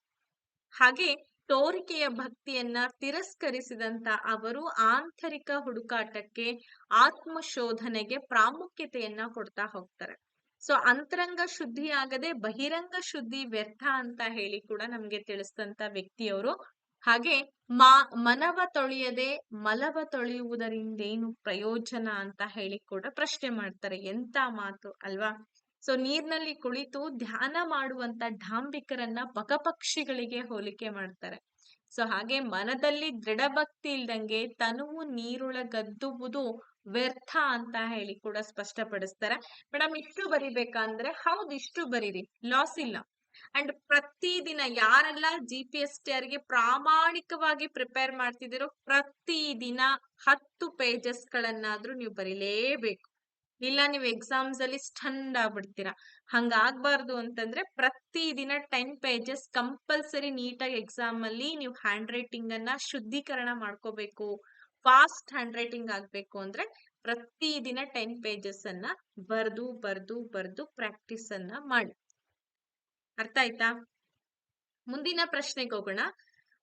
ಹಾಗೆ ತೋರಿಕೆಯ ಭಕ್ತಿಯನ್ನ ತಿರಸ್ಕರಿಸಿದಂತ ಅವರು ಆಂತರಿಕ ಹುಡುಕಾಟಕ್ಕೆ, ಆತ್ಮಶೋಧನೆಗೆ ಪ್ರಾಮುಖ್ಯತೆಯನ್ನ ಕೊಡ್ತಾ ಹೋಗ್ತಾರೆ. ಸೊ ಅಂತರಂಗ ಶುದ್ಧಿ ಆಗದೆ ಬಹಿರಂಗ ಶುದ್ಧಿ ವ್ಯರ್ಥ ಅಂತ ಹೇಳಿ ಕೂಡ ನಮ್ಗೆ ತಿಳಿಸಿದಂತ ವ್ಯಕ್ತಿಯವರು. ಹಾಗೆ ಮನವ ತೊಳೆಯದೆ ಮಲವ ತೊಳೆಯುವುದರಿಂದೇನು ಪ್ರಯೋಜನ ಅಂತ ಹೇಳಿ ಕೂಡ ಪ್ರಶ್ನೆ ಮಾಡ್ತಾರೆ. ಎಂತ ಮಾತು ಅಲ್ವಾ. ಸೊ ನೀರ್ನಲ್ಲಿ ಕುಳಿತು ಧ್ಯಾನ ಮಾಡುವಂತ ಢಾಂಬಿಕರನ್ನ ಬಕಪಕ್ಷಿಗಳಿಗೆ ಹೋಲಿಕೆ ಮಾಡ್ತಾರೆ. ಸೊ ಹಾಗೆ ಮನದಲ್ಲಿ ದೃಢ ಭಕ್ತಿ ಇಲ್ದಂಗೆ ತನುವು ನೀರೊಳಗದ್ದುವುದು ವ್ಯರ್ಥ ಅಂತ ಹೇಳಿ ಕೂಡ ಸ್ಪಷ್ಟಪಡಿಸ್ತಾರೆ. ಮೇಡಮ್ ಇಷ್ಟು ಬರಿಬೇಕಂದ್ರೆ ಹೌದು, ಇಷ್ಟು ಬರೀರಿ, ಲಾಸ್ ಇಲ್ಲ. ಅಂಡ್ ಪ್ರತಿದಿನ ಯಾರೆಲ್ಲ GPSTR ಗೆ ಪ್ರಾಮಾಣಿಕವಾಗಿ ಪ್ರಿಪೇರ್ ಮಾಡ್ತಿದ್ದೀರೋ ಪ್ರತಿದಿನ 10 ಪೇಜಸ್ ಗಳನ್ನಾದ್ರೂ ನೀವು ಬರೀಲೇಬೇಕು. ಇಲ್ಲ ನೀವು ಎಕ್ಸಾಮ್ಸ್ ಅಲ್ಲಿ ಸ್ಟಂಡ್ ಆಗ್ಬಿಡ್ತೀರಾ. ಹಂಗಾಗ್ಬಾರ್ದು ಅಂತಂದ್ರೆ ಪ್ರತಿ ದಿನ 10 ಪೇಜಸ್ ಕಂಪಲ್ಸರಿ ನೀಟಾಗಿ ಎಕ್ಸಾಮ್ ಅಲ್ಲಿ ನೀವು ಹ್ಯಾಂಡ್ ರೈಟಿಂಗ್ ಅನ್ನ ಶುದ್ಧೀಕರಣ ಮಾಡ್ಕೋಬೇಕು. ಫಾಸ್ಟ್ ಹ್ಯಾಂಡ್ ರೈಟಿಂಗ್ ಆಗ್ಬೇಕು ಅಂದ್ರೆ ಪ್ರತಿ ದಿನ 10 ಪೇಜಸ್ ಅನ್ನ ಬರ್ದು ಪ್ರಾಕ್ಟೀಸ್ ಅನ್ನ ಮಾಡಿ. ಅರ್ಥ ಆಯ್ತಾ? ಮುಂದಿನ ಪ್ರಶ್ನೆಗೆ ಹೋಗೋಣ.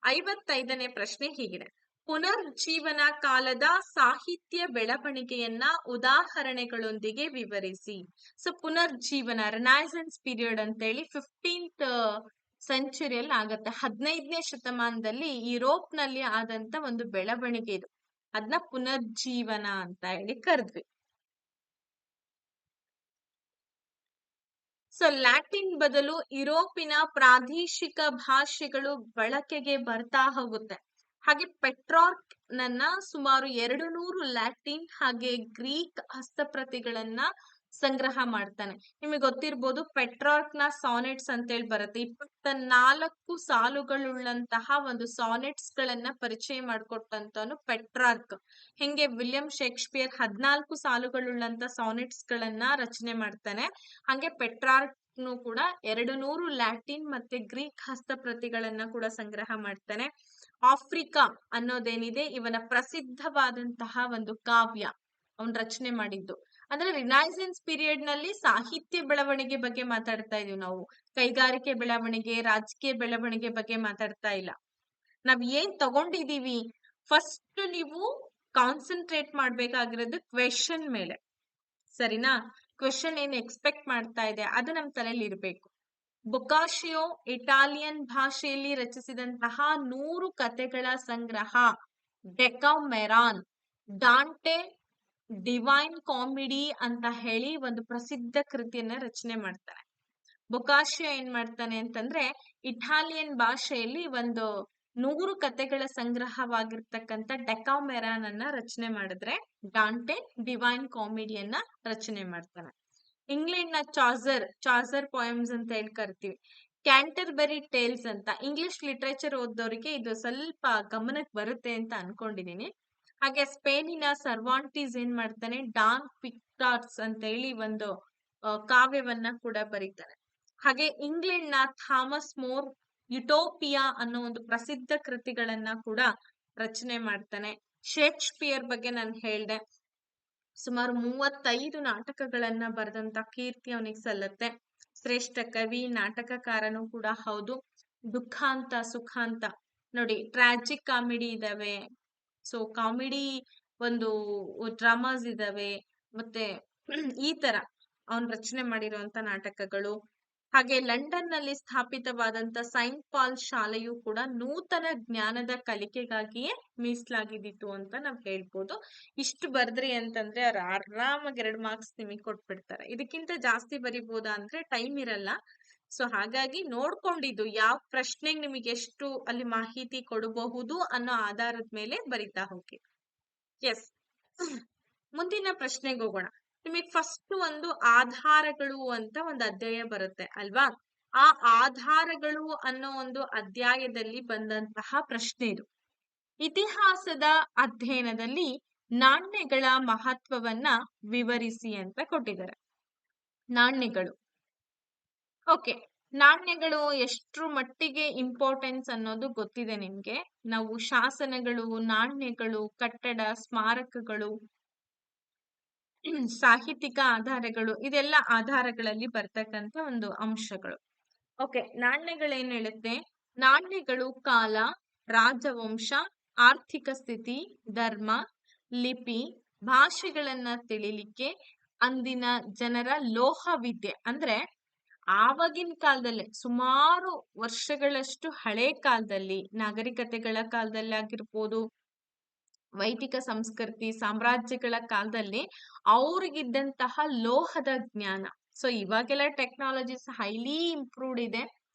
55ನೇ ಪ್ರಶ್ನೆ ಹೀಗಿದೆ: ಪುನರ್ಜೀವನ ಕಾಲದ ಸಾಹಿತ್ಯ ಬೆಳವಣಿಗೆಯನ್ನ ಉದಾಹರಣೆಗಳೊಂದಿಗೆ ವಿವರಿಸಿ. ಸೊ ಪುನರ್ಜೀವನ ರಿನೈಸೆನ್ಸ್ ಪೀರಿಯಡ್ ಅಂತ ಹೇಳಿ 15th ಸೆಂಚುರಿಯಲ್ಲಿ ಆಗತ್ತೆ. 15ನೇ ಶತಮಾನದಲ್ಲಿ ಯುರೋಪ್ ನಲ್ಲಿ ಆದಂತ ಒಂದು ಬೆಳವಣಿಗೆ ಇದು. ಅದನ್ನ ಪುನರ್ಜೀವನ ಅಂತ ಹೇಳಿ ಕರೆದ್ವಿ. ಸೊ ಲ್ಯಾಟಿನ್ ಬದಲು ಯುರೋಪಿನ ಪ್ರಾದೇಶಿಕ ಭಾಷೆಗಳು ಬಳಕೆಗೆ ಬರ್ತಾ ಹೋಗುತ್ತೆ. ಹಾಗೆ ಪೆಟ್ರಾರ್ಕ್ ನನ್ನ ಸುಮಾರು 200 ಲ್ಯಾಟಿನ್ ಹಾಗೆ ಗ್ರೀಕ್ ಹಸ್ತಪ್ರತಿಗಳನ್ನ ಸಂಗ್ರಹ ಮಾಡ್ತಾನೆ. ನಿಮಗೆ ಗೊತ್ತಿರ್ಬೋದು ಪೆಟ್ರಾರ್ಕ್ ನ ಸಾನೆಟ್ಸ್ ಅಂತ ಹೇಳಿ ಬರುತ್ತೆ. 24 ಸಾಲುಗಳುಳ್ಳಂತಹ ಒಂದು ಸಾನೆಟ್ಸ್ ಗಳನ್ನ ಪರಿಚಯ ಮಾಡಿಕೊಟ್ಟಂತವನು ಪೆಟ್ರಾರ್ಕ್. ಹೆಂಗೆ ವಿಲಿಯಂ ಶೇಕ್ಸ್ಪಿಯರ್ 14 ಸಾಲುಗಳುಳ್ಳಂತ ಸಾನೆಟ್ಸ್ ಗಳನ್ನ ರಚನೆ ಮಾಡ್ತಾನೆ, ಹಂಗೆ ಪೆಟ್ರಾರ್ಕ್ ಕೂಡ 200 ಲ್ಯಾಟಿನ್ ಮತ್ತೆ ಗ್ರೀಕ್ ಹಸ್ತಪ್ರತಿಗಳನ್ನ ಕೂಡ ಸಂಗ್ರಹ ಮಾಡ್ತಾನೆ. ಆಫ್ರಿಕಾ ಅನ್ನೋದೇನಿದೆ ಇವನ ಪ್ರಸಿದ್ಧವಾದಂತಹ ಒಂದು ಕಾವ್ಯ ಅವನ್ ರಚನೆ ಮಾಡಿದ್ದು. ಅಂದ್ರೆ ರಿನೈಸೆನ್ಸ್ ಪೀರಿಯಡ್ ನಲ್ಲಿ ಸಾಹಿತ್ಯ ಬೆಳವಣಿಗೆ ಬಗ್ಗೆ ಮಾತಾಡ್ತಾ ಇದೀವಿ ನಾವು, ಕೈಗಾರಿಕೆ ಬೆಳವಣಿಗೆ, ರಾಜಕೀಯ ಬೆಳವಣಿಗೆ ಬಗ್ಗೆ ಮಾತಾಡ್ತಾ ಇಲ್ಲ. ನಾವ್ ಏನ್ ತಗೊಂಡಿದೀವಿ, ಫಸ್ಟ್ ನೀವು ಕಾನ್ಸಂಟ್ರೇಟ್ ಮಾಡ್ಬೇಕಾಗಿರೋದು ಕ್ವೆಶನ್ ಮೇಲೆ, ಸರಿನಾ? ಕ್ವೆಶನ್ ಏನ್ ಎಕ್ಸ್ಪೆಕ್ಟ್ ಮಾಡ್ತಾ ಇದೆ ಅದು ನಮ್ ತಲೆಯಲ್ಲಿ ಇರ್ಬೇಕು. ಬೊಕಾಶಿಯೋ ಇಟಾಲಿಯನ್ ಭಾಷೆಯಲ್ಲಿ ರಚಿಸಿದಂತಹ 100 ಕಥೆಗಳ ಸಂಗ್ರಹ ಡೆಕಾಮೆರಾನ್, ಡಾಂಟೆ ಡಿವೈನ್ ಕಾಮಿಡಿ ಅಂತ ಹೇಳಿ ಒಂದು ಪ್ರಸಿದ್ಧ ಕೃತಿಯನ್ನ ರಚನೆ ಮಾಡ್ತಾರೆ. ಬೊಕಾಶಿಯೋ ಏನ್ ಮಾಡ್ತಾನೆ ಅಂತಂದ್ರೆ ಇಟಾಲಿಯನ್ ಭಾಷೆಯಲ್ಲಿ ಒಂದು 100 ಕಥೆಗಳ ಸಂಗ್ರಹವಾಗಿರ್ತಕ್ಕಂಥ ಡೆಕಾಮೆರಾನ್ ಅನ್ನ ರಚನೆ ಮಾಡಿದ್ರೆ, ಡಾಂಟೆ ಡಿವೈನ್ ಕಾಮಿಡಿಯನ್ನ ರಚನೆ ಮಾಡ್ತಾನೆ. ಇಂಗ್ಲೆಂಡ್ ನ ಚಾಸರ್ ಪೋಯಮ್ಸ್ ಅಂತ ಹೇಳಿ ಕರಿತೀವಿ. ಕ್ಯಾಂಟರ್ಬರಿ ಟೇಲ್ಸ್ ಅಂತ, ಇಂಗ್ಲಿಷ್ ಲಿಟ್ರೇಚರ್ ಓದೋರಿಗೆ ಇದು ಸ್ವಲ್ಪ ಗಮನಕ್ಕೆ ಬರುತ್ತೆ ಅಂತ ಅನ್ಕೊಂಡಿದೀನಿ. ಹಾಗೆ ಸ್ಪೇನಿನ ಸರ್ವಾಂಟೀಸ್ ಏನ್ ಮಾಡ್ತಾನೆ, ಡಾನ್ ಪಿಕ್ಟಾರ್ಸ್ ಅಂತ ಹೇಳಿ ಒಂದು ಕಾವ್ಯವನ್ನ ಕೂಡ ಬರೀತಾನೆ. ಹಾಗೆ ಇಂಗ್ಲೆಂಡ್ ನ ಥಾಮಸ್ ಮೋರ್ ಯುಟೋಪಿಯಾ ಅನ್ನೋ ಒಂದು ಪ್ರಸಿದ್ಧ ಕೃತಿಗಳನ್ನ ಕೂಡ ರಚನೆ ಮಾಡ್ತಾನೆ. ಶೇಕ್ಸ್ಪಿಯರ್ ಬಗ್ಗೆ ನಾನು ಹೇಳ್ದೆ, ಸುಮಾರು 35 ನಾಟಕಗಳನ್ನ ಬರೆದಂತ ಕೀರ್ತಿ ಅವನಿಗೆ ಸಲ್ಲತ್ತೆ. ಶ್ರೇಷ್ಠ ಕವಿ, ನಾಟಕಕಾರನು ಕೂಡ ಹೌದು. ದುಃಖಾಂತ ಸುಖಾಂತ ನೋಡಿ, ಟ್ರಾಜಿಕ್ ಕಾಮಿಡಿ ಇದಾವೆ, ಸೊ ಕಾಮಿಡಿ ಒಂದು ಡ್ರಾಮಾಸ್ ಇದಾವೆ, ಮತ್ತೆ ಈ ತರ ಅವನ್ ರಚನೆ ಮಾಡಿರುವಂತ ನಾಟಕಗಳು. ಹಾಗೆ ಲಂಡನ್ ನಲ್ಲಿ ಸ್ಥಾಪಿತವಾದಂತ ಸೈಂಟ್ ಪಾಲ್ ಶಾಲೆಯು ಕೂಡ ನೂತನ ಜ್ಞಾನದ ಕಲಿಕೆಗಾಗಿಯೇ ಮೀಸಲಾಗಿದ್ದಿತ್ತು ಅಂತ ನಾವ್ ಹೇಳ್ಬೋದು. ಇಷ್ಟು ಬರ್ದ್ರಿ ಅಂತಂದ್ರೆ ಅವ್ರು ಆರಾಮಾಗಿ 2 ಮಾರ್ಕ್ಸ್ ನಿಮಗೆ ಕೊಟ್ಬಿಡ್ತಾರೆ. ಇದಕ್ಕಿಂತ ಜಾಸ್ತಿ ಬರಿಬೋದಾ ಅಂದ್ರೆ ಟೈಮ್ ಇರಲ್ಲ. ಸೊ ಹಾಗಾಗಿ ನೋಡ್ಕೊಂಡಿದ್ದು ಯಾವ ಪ್ರಶ್ನೆಗೆ ನಿಮಗೆ ಎಷ್ಟು ಅಲ್ಲಿ ಮಾಹಿತಿ ಕೊಡಬಹುದು ಅನ್ನೋ ಆಧಾರದ ಮೇಲೆ ಬರಿತಾ ಹೋಗಿ. ಎಸ್, ಮುಂದಿನ ಪ್ರಶ್ನೆಗೆ ಹೋಗೋಣ. ನಿಮಗೆ ಫಸ್ಟ್ ಒಂದು ಆಧಾರಗಳು ಅಂತ ಒಂದು ಅಧ್ಯಾಯ ಬರುತ್ತೆ ಅಲ್ವಾ? ಆ ಆಧಾರಗಳು ಅನ್ನೋ ಒಂದು ಅಧ್ಯಾಯದಲ್ಲಿ ಬಂದಂತಹ ಪ್ರಶ್ನೆ ಇದು. ಇತಿಹಾಸದ ಅಧ್ಯಯನದಲ್ಲಿ ನಾಣ್ಯಗಳ ಮಹತ್ವವನ್ನ ವಿವರಿಸಿ ಅಂತ ಕೊಟ್ಟಿದ್ದಾರೆ. ನಾಣ್ಯಗಳು, ಓಕೆ, ನಾಣ್ಯಗಳು ಎಷ್ಟ್ರ ಮಟ್ಟಿಗೆ ಇಂಪಾರ್ಟೆನ್ಸ್ ಅನ್ನೋದು ಗೊತ್ತಿದೆ ನಿಮ್ಗೆ. ನಾವು ಶಾಸನಗಳು, ನಾಣ್ಯಗಳು, ಕಟ್ಟಡ, ಸ್ಮಾರಕಗಳು, ಸಾಹಿತ್ಯಿಕ ಆಧಾರಗಳು, ಇದೆಲ್ಲ ಆಧಾರಗಳಲ್ಲಿ ಬರ್ತಕ್ಕಂಥ ಒಂದು ಅಂಶಗಳು. ಓಕೆ, ನಾಣ್ಯಗಳೇನ್ ಹೇಳುತ್ತೆ? ನಾಣ್ಯಗಳು ಕಾಲ, ರಾಜವಂಶ, ಆರ್ಥಿಕ ಸ್ಥಿತಿ, ಧರ್ಮ, ಲಿಪಿ, ಭಾಷೆಗಳನ್ನ ತಿಳಿಲಿಕ್ಕೆ, ಅಂದಿನ ಜನರ ಲೋಹ ವಿದ್ಯೆ ಅಂದ್ರೆ ಆವಾಗಿನ ಕಾಲದಲ್ಲೇ ಸುಮಾರು ವರ್ಷಗಳಷ್ಟು ಹಳೆ ಕಾಲದಲ್ಲಿ, ನಾಗರಿಕತೆಗಳ ಕಾಲದಲ್ಲಿ ಆಗಿರ್ಬೋದು, ವೈದಿಕ ಸಂಸ್ಕೃತಿ ಸಾಮ್ರಾಜ್ಯಗಳ ಕಾಲದಲ್ಲಿ ಅವ್ರಿಗಿದ್ದಂತಹ ಲೋಹದ ಜ್ಞಾನ. ಸೊ ಇವಾಗೆಲ್ಲ ಟೆಕ್ನಾಲಜೀಸ್ ಹೈಲಿ ಇಂಪ್ರೂವ್ಡ್ ಇದೆ,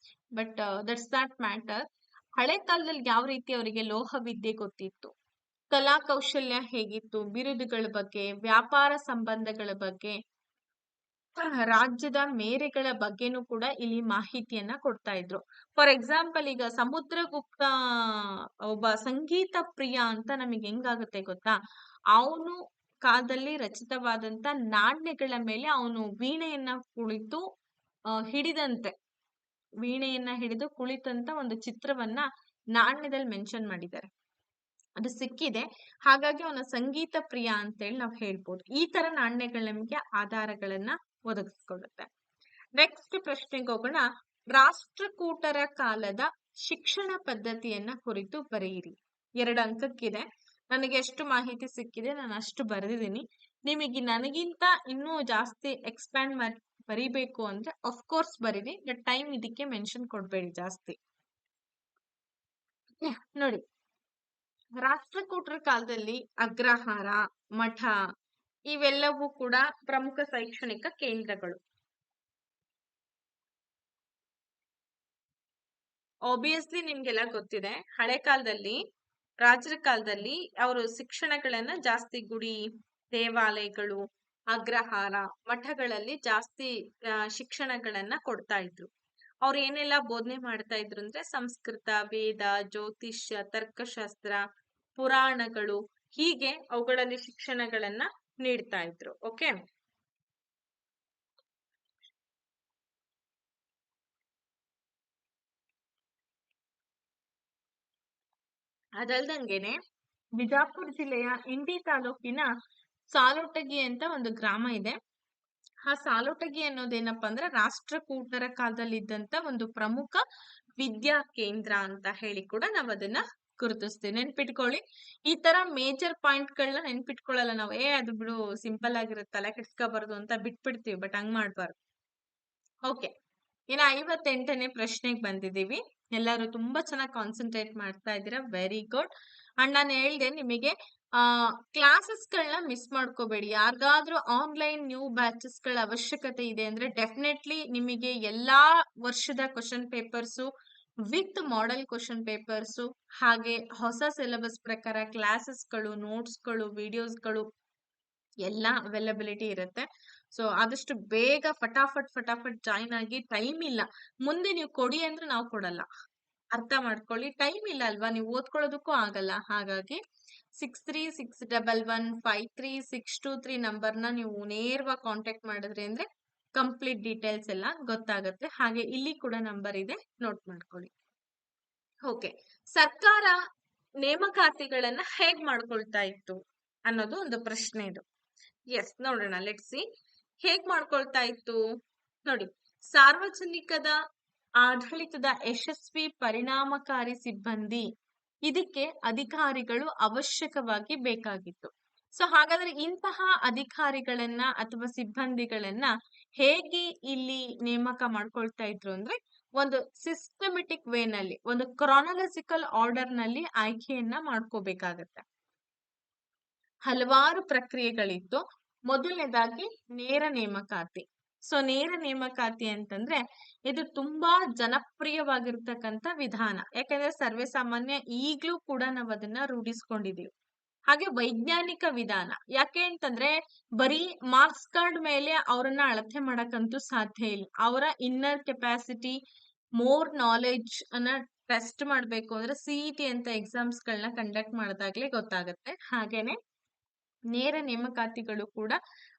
ಬಟ್ ದಟ್ಸ್ ನಾಟ್ ಮ್ಯಾಟರ್. ಹಳೆ ಕಾಲದಲ್ಲಿ ಯಾವ ರೀತಿ ಅವರಿಗೆ ಲೋಹ ವಿದ್ಯೆ ಗೊತ್ತಿತ್ತು, ಕಲಾ ಕೌಶಲ್ಯ ಹೇಗಿತ್ತು, ಬಿರುದುಗಳ ಬಗ್ಗೆ, ವ್ಯಾಪಾರ ಸಂಬಂಧಗಳ ಬಗ್ಗೆ, ರಾಜ್ಯದ ಮೇರೆಗಳ ಬಗ್ಗೆನೂ ಕೂಡ ಇಲ್ಲಿ ಮಾಹಿತಿಯನ್ನ ಕೊಡ್ತಾ ಇದ್ರು. ಫಾರ್ ಎಕ್ಸಾಂಪಲ್, ಈಗ ಸಮುದ್ರಗುಪ್ತ ಒಬ್ಬ ಸಂಗೀತ ಪ್ರಿಯ ಅಂತ ನಮಗೆ ಹೆಂಗಾಗುತ್ತೆ ಗೊತ್ತಾ? ಅವನು ಕಾಲದಲ್ಲಿ ರಚಿತವಾದಂತ ನಾಣ್ಯಗಳ ಮೇಲೆ ಅವನು ವೀಣೆಯನ್ನ ಕುಳಿತು ಹಿಡಿದಂತೆ ವೀಣೆಯನ್ನ ಹಿಡಿದು ಕುಳಿತಂತ ಒಂದು ಚಿತ್ರವನ್ನ ನಾಣ್ಯದಲ್ಲಿ ಮೆನ್ಷನ್ ಮಾಡಿದ್ದಾರೆ. ಅದು ಸಿಕ್ಕಿದೆ. ಹಾಗಾಗಿ ಅವನ ಸಂಗೀತ ಪ್ರಿಯ ಅಂತೇಳಿ ನಾವು ಹೇಳ್ಬೋದು. ಈ ತರ ನಾಣ್ಯಗಳು ನಮಗೆ ಆಧಾರಗಳನ್ನ ಒದಗಿಸ್ಕೊಡುತ್ತೆ. ನೆಕ್ಸ್ಟ್ ಪ್ರಶ್ನೆಗೆ ಹೋಗೋಣ. ರಾಷ್ಟ್ರಕೂಟರ ಕಾಲದ ಶಿಕ್ಷಣ ಪದ್ಧತಿಯನ್ನ ಕುರಿತು ಬರೆಯಿರಿ. 2 ಅಂಕಕ್ಕಿದೆ. ನನಗೆ ಎಷ್ಟು ಮಾಹಿತಿ ಸಿಕ್ಕಿದೆ ನಾನು ಅಷ್ಟು ಬರೆದಿದ್ದೀನಿ. ನಿಮಗೆ ನನಗಿಂತ ಇನ್ನೂ ಜಾಸ್ತಿ ಎಕ್ಸ್ಪ್ಯಾಂಡ್ ಬರಿಬೇಕು ಅಂದ್ರೆ ಅಫ್ಕೋರ್ಸ್ ಬರೀರಿ, ಬಟ್ ಟೈಮ್ ಇದಕ್ಕೆ ಮೆನ್ಷನ್ ಕೊಡ್ಬೇಡಿ ಜಾಸ್ತಿ. ನೋಡಿ, ರಾಷ್ಟ್ರಕೂಟರ ಕಾಲದಲ್ಲಿ ಅಗ್ರಹಾರ, ಮಠ ಇವೆಲ್ಲವೂ ಕೂಡ ಪ್ರಮುಖ ಶೈಕ್ಷಣಿಕ ಕೇಂದ್ರಗಳು. ಆಬ್ವಿಯಸ್ಲಿ ನಿಮ್ಗೆಲ್ಲ ಗೊತ್ತಿದೆ, ಹಳೆ ಕಾಲದಲ್ಲಿ ರಾಜರ ಕಾಲದಲ್ಲಿ ಅವರು ಶಿಕ್ಷಣಗಳನ್ನ ಜಾಸ್ತಿ ಗುಡಿ, ದೇವಾಲಯಗಳು, ಅಗ್ರಹಾರ, ಮಠಗಳಲ್ಲಿ ಜಾಸ್ತಿ ಶಿಕ್ಷಣಗಳನ್ನ ಕೊಡ್ತಾ ಇದ್ರು. ಅವ್ರು ಏನೆಲ್ಲ ಬೋಧನೆ ಮಾಡ್ತಾ ಇದ್ರು ಅಂದ್ರೆ ಸಂಸ್ಕೃತ, ವೇದ, ಜ್ಯೋತಿಷ್ಯ, ತರ್ಕಶಾಸ್ತ್ರ, ಪುರಾಣಗಳು, ಹೀಗೆ ಅವುಗಳಲ್ಲಿ ಶಿಕ್ಷಣಗಳನ್ನ ನೀಡ್ತಾ ಇದ್ರು. ಓಕೆ, ಅದಲ್ದಂಗೆನೆ ಬಿಜಾಪುರ ಜಿಲ್ಲೆಯ ಇಂಡಿ ತಾಲೂಕಿನ ಸಾಲೋಟಗಿ ಅಂತ ಒಂದು ಗ್ರಾಮ ಇದೆ. ಆ ಸಾಲೋಟಗಿ ಅನ್ನೋದೇನಪ್ಪಾ ಅಂದ್ರೆ ರಾಷ್ಟ್ರಕೂಟರ ಕಾಲದಲ್ಲಿ ಇದ್ದಂತ ಒಂದು ಪ್ರಮುಖ ವಿದ್ಯಾ ಕೇಂದ್ರ ಅಂತ ಹೇಳಿ ಕೂಡ ನಾವ್ ಅದನ್ನ ಗುರುತಿಸ್ತೀವಿ. ನೆನ್ಪಿಟ್ಕೊಳ್ಳಿ. ಈ ತರ ಮೇಜರ್ ಪಾಯಿಂಟ್ ಗಳನ್ನ ನೆನ್ಪಿಟ್ಕೊಳ್ಳಲ್ಲ ನಾವು. ಅದು ಬಿಡು ಸಿಂಪಲ್ ಆಗಿರುತ್ತೆ, ತಲೆ ಕೆಡ್ಸ್ಕೋಬಾರ್ದು ಅಂತ ಬಿಟ್ಬಿಡ್ತೀವಿ. ಬಟ್ ಹಂಗ್ ಮಾಡ್ಬಾರ್ದು. ಓಕೆ, ಇನ್ನ 58ನೇ ಪ್ರಶ್ನೆಗೆ ಬಂದಿದೀವಿ. ಎಲ್ಲರೂ ತುಂಬಾ ಚೆನ್ನಾಗಿ ಕಾನ್ಸಂಟ್ರೇಟ್ ಮಾಡ್ತಾ ಇದ್ದೀರಾ. Very good. ಅಂಡ್ ನಾನು ಹೇಳ್ದೆ ನಿಮಗೆ ಕ್ಲಾಸಸ್ ಗಳನ್ನ ಮಿಸ್ ಮಾಡ್ಕೋಬೇಡಿ. ಯಾರಿಗಾದ್ರೂ ಆನ್ಲೈನ್ ನ್ಯೂ ಬ್ಯಾಚಸ್ ಗಳ ಅವಶ್ಯಕತೆ ಇದೆ ಅಂದ್ರೆ ಡೆಫಿನೆಟ್ಲಿ ನಿಮಗೆ ಎಲ್ಲಾ ವರ್ಷದ question papers with model question papers, ಹಾಗೆ ಹೊಸ ಸಿಲೆಬಸ್ ಪ್ರಕಾರ ಕ್ಲಾಸಸ್ಗಳು, ನೋಟ್ಸ್ಗಳು, ವಿಡಿಯೋಸ್ಗಳು ಎಲ್ಲ ಅವೈಲಬಿಲಿಟಿ ಇರುತ್ತೆ. ಸೊ ಆದಷ್ಟು ಬೇಗ ಫಟಾಫಟ್ ಜಾಯಿನ್ ಆಗಿ. ಟೈಮ್ ಇಲ್ಲ, ಮುಂದೆ ನೀವು ಕೊಡಿ ಅಂದ್ರೆ ನಾವು ಕೊಡಲ್ಲ, ಅರ್ಥ ಮಾಡ್ಕೊಳ್ಳಿ. ಟೈಮ್ ಇಲ್ಲ ಅಲ್ವಾ, ನೀವು ಓದ್ಕೊಳ್ಳೋದಕ್ಕೂ ಆಗಲ್ಲ. ಹಾಗಾಗಿ 6361153623 ನಂಬರ್ನ ನೀವು ನೇರವಾಗಿ ಕಾಂಟ್ಯಾಕ್ಟ್ ಮಾಡಿದ್ರಿ ಅಂದ್ರೆ ಕಂಪ್ಲೀಟ್ ಡೀಟೇಲ್ಸ್ ಎಲ್ಲ ಗೊತ್ತಾಗುತ್ತೆ. ಹಾಗೆ ಇಲ್ಲಿ ಕೂಡ ನಂಬರ್ ಇದೆ, ನೋಟ್ ಮಾಡ್ಕೊಳ್ಳಿ. ಓಕೆ, ಸರ್ಕಾರ ನೇಮಕಾತಿಗಳನ್ನ ಹೇಗ್ ಮಾಡ್ಕೊಳ್ತಾ ಇತ್ತು ಅನ್ನೋದು ಒಂದು ಪ್ರಶ್ನೆ ಇದು. ಎಸ್, ನೋಡೋಣ. ಲೆಟ್ಸ್ ಸಿ ಹೇಗ್ ಮಾಡ್ಕೊಳ್ತಾ ಇತ್ತು. ನೋಡಿ, ಸಾರ್ವಜನಿಕದ ಆಡಳಿತದ ಯಶಸ್ವಿ ಪರಿಣಾಮಕಾರಿ ಸಿಬ್ಬಂದಿ, ಇದಕ್ಕೆ ಅಧಿಕಾರಿಗಳು ಅವಶ್ಯಕವಾಗಿ ಬೇಕಾಗಿತ್ತು. ಸೊ ಹಾಗಾದ್ರೆ ಇಂತಹ ಅಧಿಕಾರಿಗಳನ್ನ ಅಥವಾ ಸಿಬ್ಬಂದಿಗಳನ್ನ ಹೇಗೆ ಇಲ್ಲಿ ನೇಮಕ ಮಾಡ್ಕೊಳ್ತಾ ಇದ್ರು ಅಂದ್ರೆ ಒಂದು ಸಿಸ್ಟಮೆಟಿಕ್ ವೇನಲ್ಲಿ, ಒಂದು ಕ್ರಾನಲಾಜಿಕಲ್ ಆರ್ಡರ್ ನಲ್ಲಿ ಆಯ್ಕೆಯನ್ನ ಮಾಡ್ಕೋಬೇಕಾಗತ್ತೆ. ಹಲವಾರು ಪ್ರಕ್ರಿಯೆಗಳಿತ್ತು. ಮೊದಲನೇದಾಗಿ ನೇರ ನೇಮಕಾತಿ. ಸೊ ನೇರ ನೇಮಕಾತಿ ಅಂತಂದ್ರೆ ಇದು ತುಂಬಾ ಜನಪ್ರಿಯವಾಗಿರ್ತಕ್ಕಂಥ ವಿಧಾನ. ಯಾಕಂದ್ರೆ ಸರ್ವೇ ಸಾಮಾನ್ಯ ಈಗ್ಲೂ ಕೂಡ ನಾವ್ ಅದನ್ನ ರೂಢಿಸ್ಕೊಂಡಿದೀವಿ. ಹಾಗೆ ವೈಜ್ಞಾನಿಕ ವಿಧಾನ. ಯಾಕೆ ಅಂತಂದ್ರೆ ಬರೀ ಮಾರ್ಕ್ಸ್ ಕಾರ್ಡ್ ಮೇಲೆ ಅವರನ್ನ ಅಳತೆ ಮಾಡಕ್ಕಂತೂ ಸಾಧ್ಯ ಇಲ್ಲ. ಅವರ ಇನ್ನರ್ ಕೆಪಾಸಿಟಿ, ಮೋರ್ ನಾಲೆಡ್ಜ್ ಅನ್ನ ಟೆಸ್ಟ್ ಮಾಡ್ಬೇಕು ಅಂದ್ರೆ CET ಅಂತ ಎಕ್ಸಾಮ್ಸ್ ಗಳನ್ನ ಕಂಡಕ್ಟ್ ಮಾಡಿದಾಗ್ಲೇ ಗೊತ್ತಾಗುತ್ತೆ. ಹಾಗೇನೆ ನೇರ ನೇಮಕಾತಿಗಳು ಕೂಡ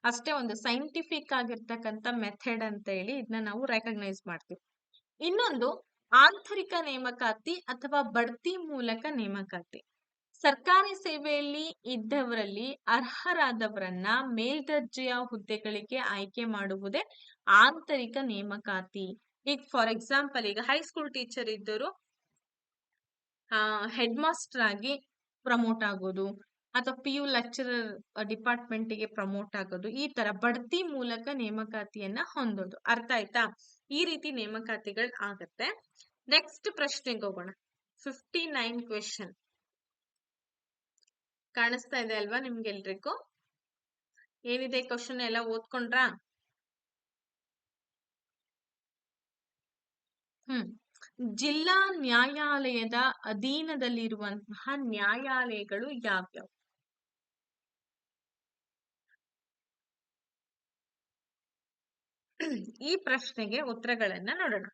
ಅಷ್ಟೇ ಒಂದು ಸೈಂಟಿಫಿಕ್ ಆಗಿರ್ತಕ್ಕಂಥ ಮೆಥಡ್ ಅಂತ ಹೇಳಿ ಇದನ್ನ ನಾವು ರೆಕಗ್ನೈಸ್ ಮಾಡ್ತೀವಿ. ಇನ್ನೊಂದು ಆಂತರಿಕ ನೇಮಕಾತಿ ಅಥವಾ ಬಡ್ತಿ ಮೂಲಕ ನೇಮಕಾತಿ. ಸರ್ಕಾರಿ ಸೇವೆಯಲ್ಲಿ ಇದ್ದವರಲ್ಲಿ ಅರ್ಹರಾದವರನ್ನ ಮೇಲ್ದರ್ಜೆಯ ಹುದ್ದೆಗಳಿಗೆ ಆಯ್ಕೆ ಮಾಡುವುದೇ ಆಂತರಿಕ ನೇಮಕಾತಿ. ಈಗ ಫಾರ್ ಎಕ್ಸಾಂಪಲ್, ಈಗ ಹೈಸ್ಕೂಲ್ ಟೀಚರ್ ಇದ್ದರು ಹೆಡ್ ಮಾಸ್ಟರ್ ಆಗಿ ಪ್ರಮೋಟ್ ಆಗೋದು, ಅಥವಾ PU ಲೆಕ್ಚರರ್ ಡಿಪಾರ್ಟ್ಮೆಂಟ್ ಗೆ ಪ್ರಮೋಟ್ ಆಗೋದು, ಈ ತರ ಬಡ್ತಿ ಮೂಲಕ ನೇಮಕಾತಿಯನ್ನ ಹೊಂದೋದು. ಅರ್ಥ ಆಯ್ತಾ? ಈ ರೀತಿ ನೇಮಕಾತಿಗಳು ಆಗತ್ತೆ. ನೆಕ್ಸ್ಟ್ ಪ್ರಶ್ನೆಗೆ ಹೋಗೋಣ. 59 ಕ್ವೆಶನ್ ಕಾಣಿಸ್ತಾ ಇದೆ ಅಲ್ವಾ ನಿಮ್ಗೆಲ್ರಿಗೂ? ಏನಿದೆ ಕ್ವಶನ್ ಎಲ್ಲ ಓದ್ಕೊಂಡ್ರಾ? ಜಿಲ್ಲಾ ನ್ಯಾಯಾಲಯದ ಅಧೀನದಲ್ಲಿರುವಂತಹ ನ್ಯಾಯಾಲಯಗಳು ಯಾವ್ಯಾವು? ಈ ಪ್ರಶ್ನೆಗೆ ಉತ್ತರಗಳನ್ನ ನೋಡೋಣ.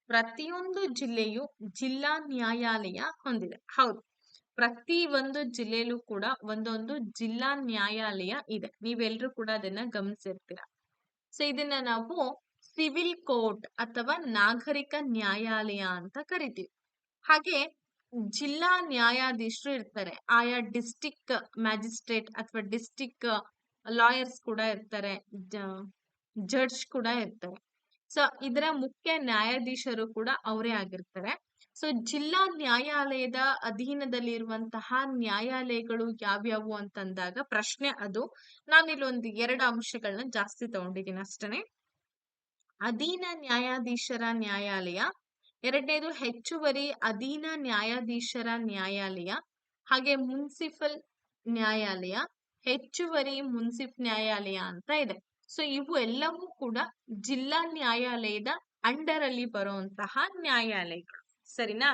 ಪ್ರತಿಯೊಂದು ಜಿಲ್ಲೆಯು ಜಿಲ್ಲಾ ನ್ಯಾಯಾಲಯ ಹೊಂದಿದೆ. ಹೌದು, ಪ್ರತಿ ಒಂದು ಜಿಲ್ಲೆಯಲ್ಲೂ ಕೂಡ ಒಂದೊಂದು ಜಿಲ್ಲಾ ನ್ಯಾಯಾಲಯ ಇದೆ. ನೀವೆಲ್ಲರೂ ಕೂಡ ಅದನ್ನ ಗಮನಿಸಿರ್ತೀರ. ಸೊ ಇದನ್ನ ನಾವು ಸಿವಿಲ್ ಕೋರ್ಟ್ ಅಥವಾ ನಾಗರಿಕ ನ್ಯಾಯಾಲಯ ಅಂತ ಕರಿತೀವಿ. ಹಾಗೆ ಜಿಲ್ಲಾ ನ್ಯಾಯಾಧೀಶರು ಇರ್ತಾರೆ. ಆಯಾ ಡಿಸ್ಟಿಕ್ ಮ್ಯಾಜಿಸ್ಟ್ರೇಟ್ ಅಥವಾ ಡಿಸ್ಟಿಕ್ ಲಾಯರ್ಸ್ ಕೂಡ ಇರ್ತಾರೆ. ಜಡ್ಜ್ ಕೂಡ ಇರ್ತಾರೆ. ಸೊ ಇದರ ಮುಖ್ಯ ನ್ಯಾಯಾಧೀಶರು ಕೂಡ ಅವರೇ ಆಗಿರ್ತಾರೆ. ಸೊ ಜಿಲ್ಲಾ ನ್ಯಾಯಾಲಯದ ಅಧೀನದಲ್ಲಿರುವಂತಹ ನ್ಯಾಯಾಲಯಗಳು ಯಾವ್ಯಾವು ಅಂತಂದಾಗ ಪ್ರಶ್ನೆ ಅದು. ನಾನಿಲ್ಲಿ ಒಂದು 2 ಅಂಶಗಳನ್ನ ಜಾಸ್ತಿ ತಗೊಂಡಿದ್ದೀನಿ ಅಷ್ಟೇ. ಅಧೀನ ನ್ಯಾಯಾಧೀಶರ ನ್ಯಾಯಾಲಯ, ಎರಡನೇದು ಹೆಚ್ಚುವರಿ ಅಧೀನ ನ್ಯಾಯಾಧೀಶರ ನ್ಯಾಯಾಲಯ, ಹಾಗೆ ಮುನ್ಸಿಪಲ್ ನ್ಯಾಯಾಲಯ, ಹೆಚ್ಚುವರಿ ಮುನ್ಸಿಫ್ ನ್ಯಾಯಾಲಯ ಅಂತ ಇದೆ. ಸೊ ಇವು ಎಲ್ಲವೂ ಕೂಡ ಜಿಲ್ಲಾ ನ್ಯಾಯಾಲಯದ ಅಂಡರ್ ಅಲ್ಲಿ ಬರುವಂತಹ ನ್ಯಾಯಾಲಯಗಳು. ಸರಿನಾ?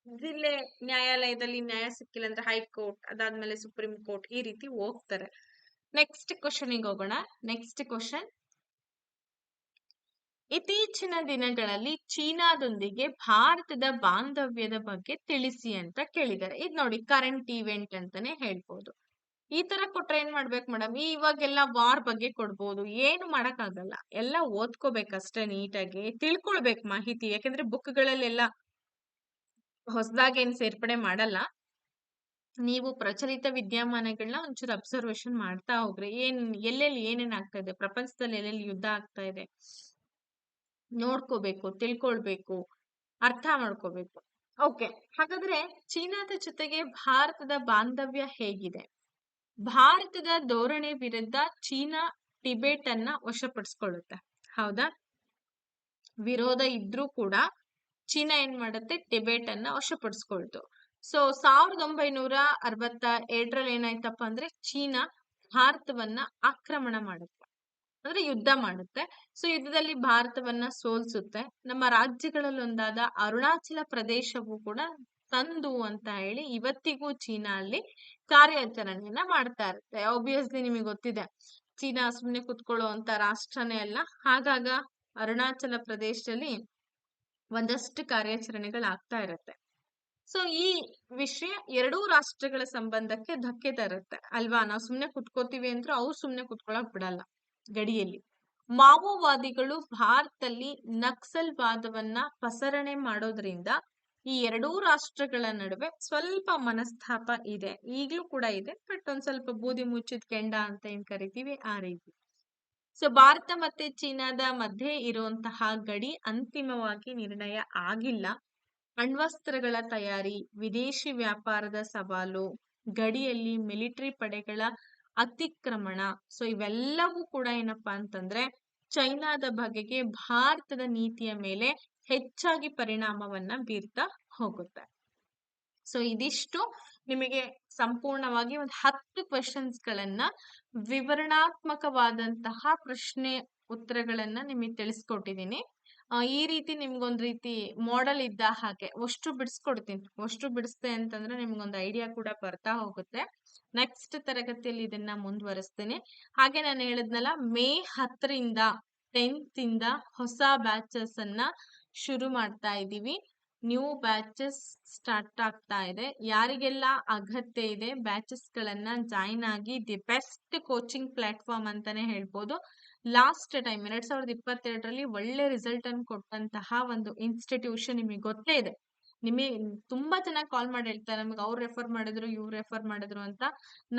ಜಿಲ್ಲೆ ನ್ಯಾಯಾಲಯದಲ್ಲಿ ನ್ಯಾಯ ಸಿಕ್ಕಿಲ್ಲ ಅಂದ್ರೆ ಹೈಕೋರ್ಟ್, ಅದಾದ್ಮೇಲೆ ಸುಪ್ರೀಂ ಕೋರ್ಟ್, ಈ ರೀತಿ ಹೋಗ್ತಾರೆ. ನೆಕ್ಸ್ಟ್ ಕ್ವಶನ್ಗೆ ಹೋಗೋಣ. ನೆಕ್ಸ್ಟ್ ಕ್ವಶನ್, ಇತ್ತೀಚಿನ ದಿನಗಳಲ್ಲಿ ಚೀನಾದೊಂದಿಗೆ ಭಾರತದ ಬಾಂಧವ್ಯದ ಬಗ್ಗೆ ತಿಳಿಸಿ ಅಂತ ಕೇಳಿದ್ದಾರೆ. ಇದು ನೋಡಿ ಕರೆಂಟ್ ಇವೆಂಟ್ ಅಂತಾನೆ ಹೇಳ್ಬೋದು. ಈ ತರ ಕೊಟ್ರೆ ಏನ್ ಮಾಡ್ಬೇಕು ಮೇಡಮ್? ಇವಾಗೆಲ್ಲ ವಾರ್ ಬಗ್ಗೆ ಕೊಡ್ಬೋದು. ಏನು ಮಾಡಕ್ಕಾಗಲ್ಲ, ಎಲ್ಲ ಓದ್ಕೋಬೇಕಷ್ಟೇ, ನೀಟಾಗಿ ತಿಳ್ಕೊಳ್ಬೇಕು ಮಾಹಿತಿ. ಯಾಕಂದ್ರೆ ಬುಕ್ಗಳಲ್ಲೆಲ್ಲ ಹೊಸದಾಗಿ ಏನ್ ಸೇರ್ಪಡೆ ಮಾಡಲ್ಲ. ನೀವು ಪ್ರಚಲಿತ ವಿದ್ಯಮಾನಗಳನ್ನ ಒಂಚೂರು ಅಬ್ಸರ್ವೇಷನ್ ಮಾಡ್ತಾ ಹೋಗ್ರಿ. ಎಲ್ಲೆಲ್ಲಿ ಏನೇನ್ ಆಗ್ತಾ ಇದೆ, ಪ್ರಪಂಚದಲ್ಲಿ ಎಲ್ಲೆಲ್ಲಿ ಯುದ್ಧ ಆಗ್ತಾ ಇದೆ ನೋಡ್ಕೋಬೇಕು, ತಿಳ್ಕೊಳ್ಬೇಕು, ಅರ್ಥ ಮಾಡ್ಕೋಬೇಕು. ಓಕೆ, ಹಾಗಾದ್ರೆ ಚೀನಾದ ಜೊತೆಗೆ ಭಾರತದ ಬಾಂಧವ್ಯ ಹೇಗಿದೆ? ಭಾರತದ ಧೋರಣೆ ವಿರುದ್ಧ ಚೀನಾ ಟಿಬೆಟ್ ಅನ್ನ ವಶಪಡಿಸ್ಕೊಳ್ಳುತ್ತೆ. ಹೌದಾ? ವಿರೋಧ ಇದ್ರೂ ಕೂಡ ಚೀನಾ ಏನ್ ಮಾಡುತ್ತೆ? ಟಿಬೆಟ್ ಅನ್ನ ವಶಪಡಿಸ್ಕೊಳ್ತು. ಸೊ 1962ರಲ್ಲಿ ಏನಾಯ್ತಪ್ಪ ಅಂದ್ರೆ ಚೀನಾ ಭಾರತವನ್ನ ಆಕ್ರಮಣ ಮಾಡುತ್ತೆ, ಅಂದ್ರೆ ಯುದ್ಧ ಮಾಡುತ್ತೆ. ಸೊ ಯುದ್ಧದಲ್ಲಿ ಭಾರತವನ್ನ ಸೋಲ್ಸುತ್ತೆ. ನಮ್ಮ ರಾಜ್ಯಗಳಲ್ಲಿ ಒಂದಾದ ಅರುಣಾಚಲ ಪ್ರದೇಶವು ಕೂಡ ತಂದು ಅಂತ ಹೇಳಿ ಇವತ್ತಿಗೂ ಚೀನಾ ಅಲ್ಲಿ ಕಾರ್ಯಾಚರಣೆಯನ್ನ ಮಾಡ್ತಾ ಇರುತ್ತೆ. ಆಬ್ವಿಯಸ್ಲಿ ನಿಮಗೆ ಗೊತ್ತಿದೆ, ಚೀನಾ ಸುಮ್ನೆ ಕುತ್ಕೊಳ್ಳೋ ಅಂತ ರಾಷ್ಟ್ರನೇ ಅಲ್ಲ. ಹಾಗಾಗ ಅರುಣಾಚಲ ಪ್ರದೇಶದಲ್ಲಿ ಒಂದಷ್ಟು ಕಾರ್ಯಾಚರಣೆಗಳಾಗ್ತಾ ಇರುತ್ತೆ. ಸೊ ಈ ವಿಷಯ ಎರಡೂ ರಾಷ್ಟ್ರಗಳ ಸಂಬಂಧಕ್ಕೆ ಧಕ್ಕೆ ತರುತ್ತೆ ಅಲ್ವಾ? ನಾವು ಸುಮ್ನೆ ಕುತ್ಕೋತೀವಿ ಅಂದ್ರೆ ಅವ್ರು ಸುಮ್ನೆ ಕುತ್ಕೊಳಕ್ ಬಿಡಲ್ಲ. ಗಡಿಯಲ್ಲಿ ಮಾವೋವಾದಿಗಳು ಭಾರತದಲ್ಲಿ ನಕ್ಸಲ್ ವಾದವನ್ನ ಪಸರಣೆ ಮಾಡೋದ್ರಿಂದ ಈ ಎರಡೂ ರಾಷ್ಟ್ರಗಳ ನಡುವೆ ಸ್ವಲ್ಪ ಮನಸ್ತಾಪ ಇದೆ, ಈಗ್ಲೂ ಕೂಡ ಇದೆ. ಬಟ್ ಒಂದ್ ಸ್ವಲ್ಪ ಬೂದಿ ಮುಚ್ಚಿದ ಕೆಂಡ ಅಂತ ಏನ್ ಕರಿತೀವಿ ಆ ರೀತಿ. ಸೊ ಭಾರತ ಮತ್ತೆ ಚೀನಾದ ಮಧ್ಯೆ ಇರುವಂತಹ ಗಡಿ ಅಂತಿಮವಾಗಿ ನಿರ್ಣಯ ಆಗಿಲ್ಲ. ಅಣ್ವಸ್ತ್ರಗಳ ತಯಾರಿ, ವಿದೇಶಿ ವ್ಯಾಪಾರದ ಸವಾಲು, ಗಡಿಯಲ್ಲಿ ಮಿಲಿಟರಿ ಪಡೆಗಳ ಅತಿಕ್ರಮಣ, ಸೊ ಇವೆಲ್ಲವೂ ಕೂಡ ಏನಪ್ಪಾ ಅಂತಂದ್ರೆ ಚೈನಾದ ಬಗೆಗೆ ಭಾರತದ ನೀತಿಯ ಮೇಲೆ ಹೆಚ್ಚಾಗಿ ಪರಿಣಾಮವನ್ನ ಬೀರ್ತಾ ಹೋಗುತ್ತೆ. ಸೊ ಇದಿಷ್ಟು ನಿಮಗೆ ಸಂಪೂರ್ಣವಾಗಿ ಒಂದು 10 ಕ್ವೆಶನ್ಸ್ ಗಳನ್ನ ವಿವರಣಾತ್ಮಕವಾದಂತಹ ಪ್ರಶ್ನೆ ಉತ್ತರಗಳನ್ನ ನಿಮಗೆ ತಿಳಿಸ್ಕೊಟ್ಟಿದ್ದೀನಿ. ಈ ರೀತಿ ನಿಮ್ಗೊಂದ್ ರೀತಿ ಮಾಡೆಲ್ ಇದ್ದ ಹಾಗೆ ಅಷ್ಟು ಬಿಡಿಸ್ಕೊಡ್ತೀನಿ. ಅಷ್ಟು ಬಿಡಿಸ್ತೆ ಅಂತಂದ್ರೆ ನಿಮ್ಗೊಂದು ಐಡಿಯಾ ಕೂಡ ಬರ್ತಾ ಹೋಗುತ್ತೆ. ನೆಕ್ಸ್ಟ್ ತರಗತಿಯಲ್ಲಿ ಇದನ್ನ ಮುಂದುವರಿಸ್ತೇನೆ. ಹಾಗೆ ನಾನು ಹೇಳಿದ್ನಲ್ಲ, ಮೇ 10ರಿಂದ 10th ಇಂದ ಹೊಸ ಬ್ಯಾಚಸ್ ಅನ್ನ ಶುರು ಮಾಡ್ತಾ ಇದ್ದೀವಿ. ನ್ಯೂ ಬ್ಯಾಚಸ್ ಸ್ಟಾರ್ಟ್ ಆಗ್ತಾ ಇದೆ. ಯಾರಿಗೆಲ್ಲ ಅಗತ್ಯ ಇದೆ ಬ್ಯಾಚಸ್ ಗಳನ್ನ ಜಾಯಿನ್ ಆಗಿ, ದಿ ಬೆಸ್ಟ್ ಕೋಚಿಂಗ್ ಪ್ಲಾಟ್ಫಾರ್ಮ್ ಅಂತಾನೆ ಹೇಳ್ಬೋದು. ಲಾಸ್ಟ್ ಟೈಮ್ 2022ರಲ್ಲಿ ಒಳ್ಳೆ ರಿಸಲ್ಟ್ ಅನ್ನು ಕೊಟ್ಟಂತಹ ಒಂದು ಇನ್ಸ್ಟಿಟ್ಯೂಷನ್ ನಿಮಗೆ ಗೊತ್ತೇ ಇದೆ. ನಿಮಗೆ ತುಂಬಾ ಚೆನ್ನಾಗಿ ಕಾಲ್ ಮಾಡಿ ಹೇಳ್ತಾರೆ, ನಮಗೆ ಅವ್ರು ರೆಫರ್ ಮಾಡಿದ್ರು, ಇವ್ರು ರೆಫರ್ ಮಾಡಿದ್ರು ಅಂತ.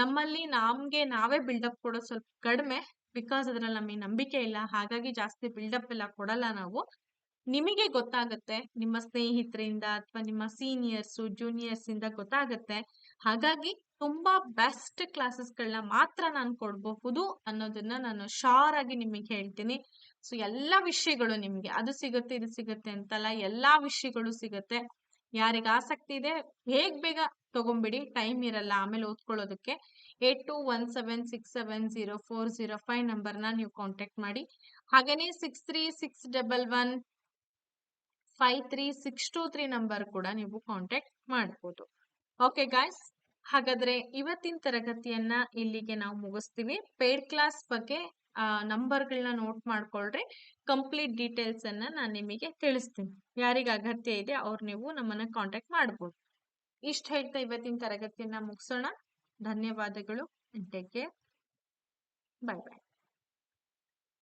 ನಮ್ಮಲ್ಲಿ ನಮ್ಗೆ ನಾವೇ ಬಿಲ್ಡಪ್ ಕೊಡೋದು ಸ್ವಲ್ಪ ಕಡಿಮೆ, ಬಿಕಾಸ್ ಅದ್ರಲ್ಲಿ ನಮಗೆ ನಂಬಿಕೆ ಇಲ್ಲ. ಹಾಗಾಗಿ ಜಾಸ್ತಿ ಬಿಲ್ಡಪ್ ಎಲ್ಲ ಕೊಡಲ್ಲ ನಾವು. ನಿಮಗೆ ಗೊತ್ತಾಗುತ್ತೆ, ನಿಮ್ಮ ಸ್ನೇಹಿತರಿಂದ ಅಥವಾ ನಿಮ್ಮ ಸೀನಿಯರ್ಸ್ ಜೂನಿಯರ್ಸ್ ಇಂದ ಗೊತ್ತಾಗುತ್ತೆ. ಹಾಗಾಗಿ ತುಂಬಾ ಬೆಸ್ಟ್ ಕ್ಲಾಸಸ್ಗಳನ್ನ ಮಾತ್ರ ನಾನು ಕೊಡಬಹುದು ಅನ್ನೋದನ್ನ ನಾನು ಶೋರ್ ಆಗಿ ನಿಮಗೆ ಹೇಳ್ತೀನಿ. ಸೊ ಎಲ್ಲಾ ವಿಷಯಗಳು ನಿಮ್ಗೆ ಅದು ಸಿಗುತ್ತೆ ಇದು ಸಿಗುತ್ತೆ ಅಂತಲ್ಲ, ಎಲ್ಲಾ ವಿಷಯಗಳು ಸಿಗುತ್ತೆ. ಯಾರಿಗೆ ಆಸಕ್ತಿ ಇದೆ ಬೇಗ ತಗೊಂಬಿಡಿ, ಟೈಮ್ ಇರಲ್ಲ ಆಮೇಲೆ ಓದ್ಕೊಳ್ಳೋದಕ್ಕೆ. 8217670405 ನಂಬರ್ನ ನೀವು ಕಾಂಟ್ಯಾಕ್ಟ್ ಮಾಡಿ. ಹಾಗೇನೆ 6361533623 ನಂಬರ್ ಕೂಡ ನೀವು ಕಾಂಟ್ಯಾಕ್ಟ್ ಮಾಡಬಹುದು. ಓಕೆ ಗಾಯ್ಸ್, ಹಾಗಾದ್ರೆ ಇವತ್ತಿನ ತರಗತಿಯನ್ನ ಇಲ್ಲಿಗೆ ನಾವು ಮುಗಿಸ್ತೀವಿ. ಪೇಡ್ ಕ್ಲಾಸ್ ಬಗ್ಗೆ ನಂಬರ್ಗಳನ್ನ ನೋಟ್ ಮಾಡ್ಕೊಳ್ರಿ. ಕಂಪ್ಲೀಟ್ ಡೀಟೇಲ್ಸ್ ಅನ್ನ ನಾನು ನಿಮಗೆ ತಿಳಿಸ್ತೀನಿ. ಯಾರಿಗೆ ಅಗತ್ಯ ಇದೆ ಅವ್ರು ನೀವು ನಮ್ಮನ್ನ ಕಾಂಟ್ಯಾಕ್ಟ್ ಮಾಡಬಹುದು. ಇಷ್ಟ ಹೇಳ್ತಾ ಇವತ್ತಿನ ತರಗತಿಯನ್ನ ಮುಗಿಸೋಣ. ಧನ್ಯವಾದಗಳು. Take care. ಬಾಯ್ ಬಾಯ್.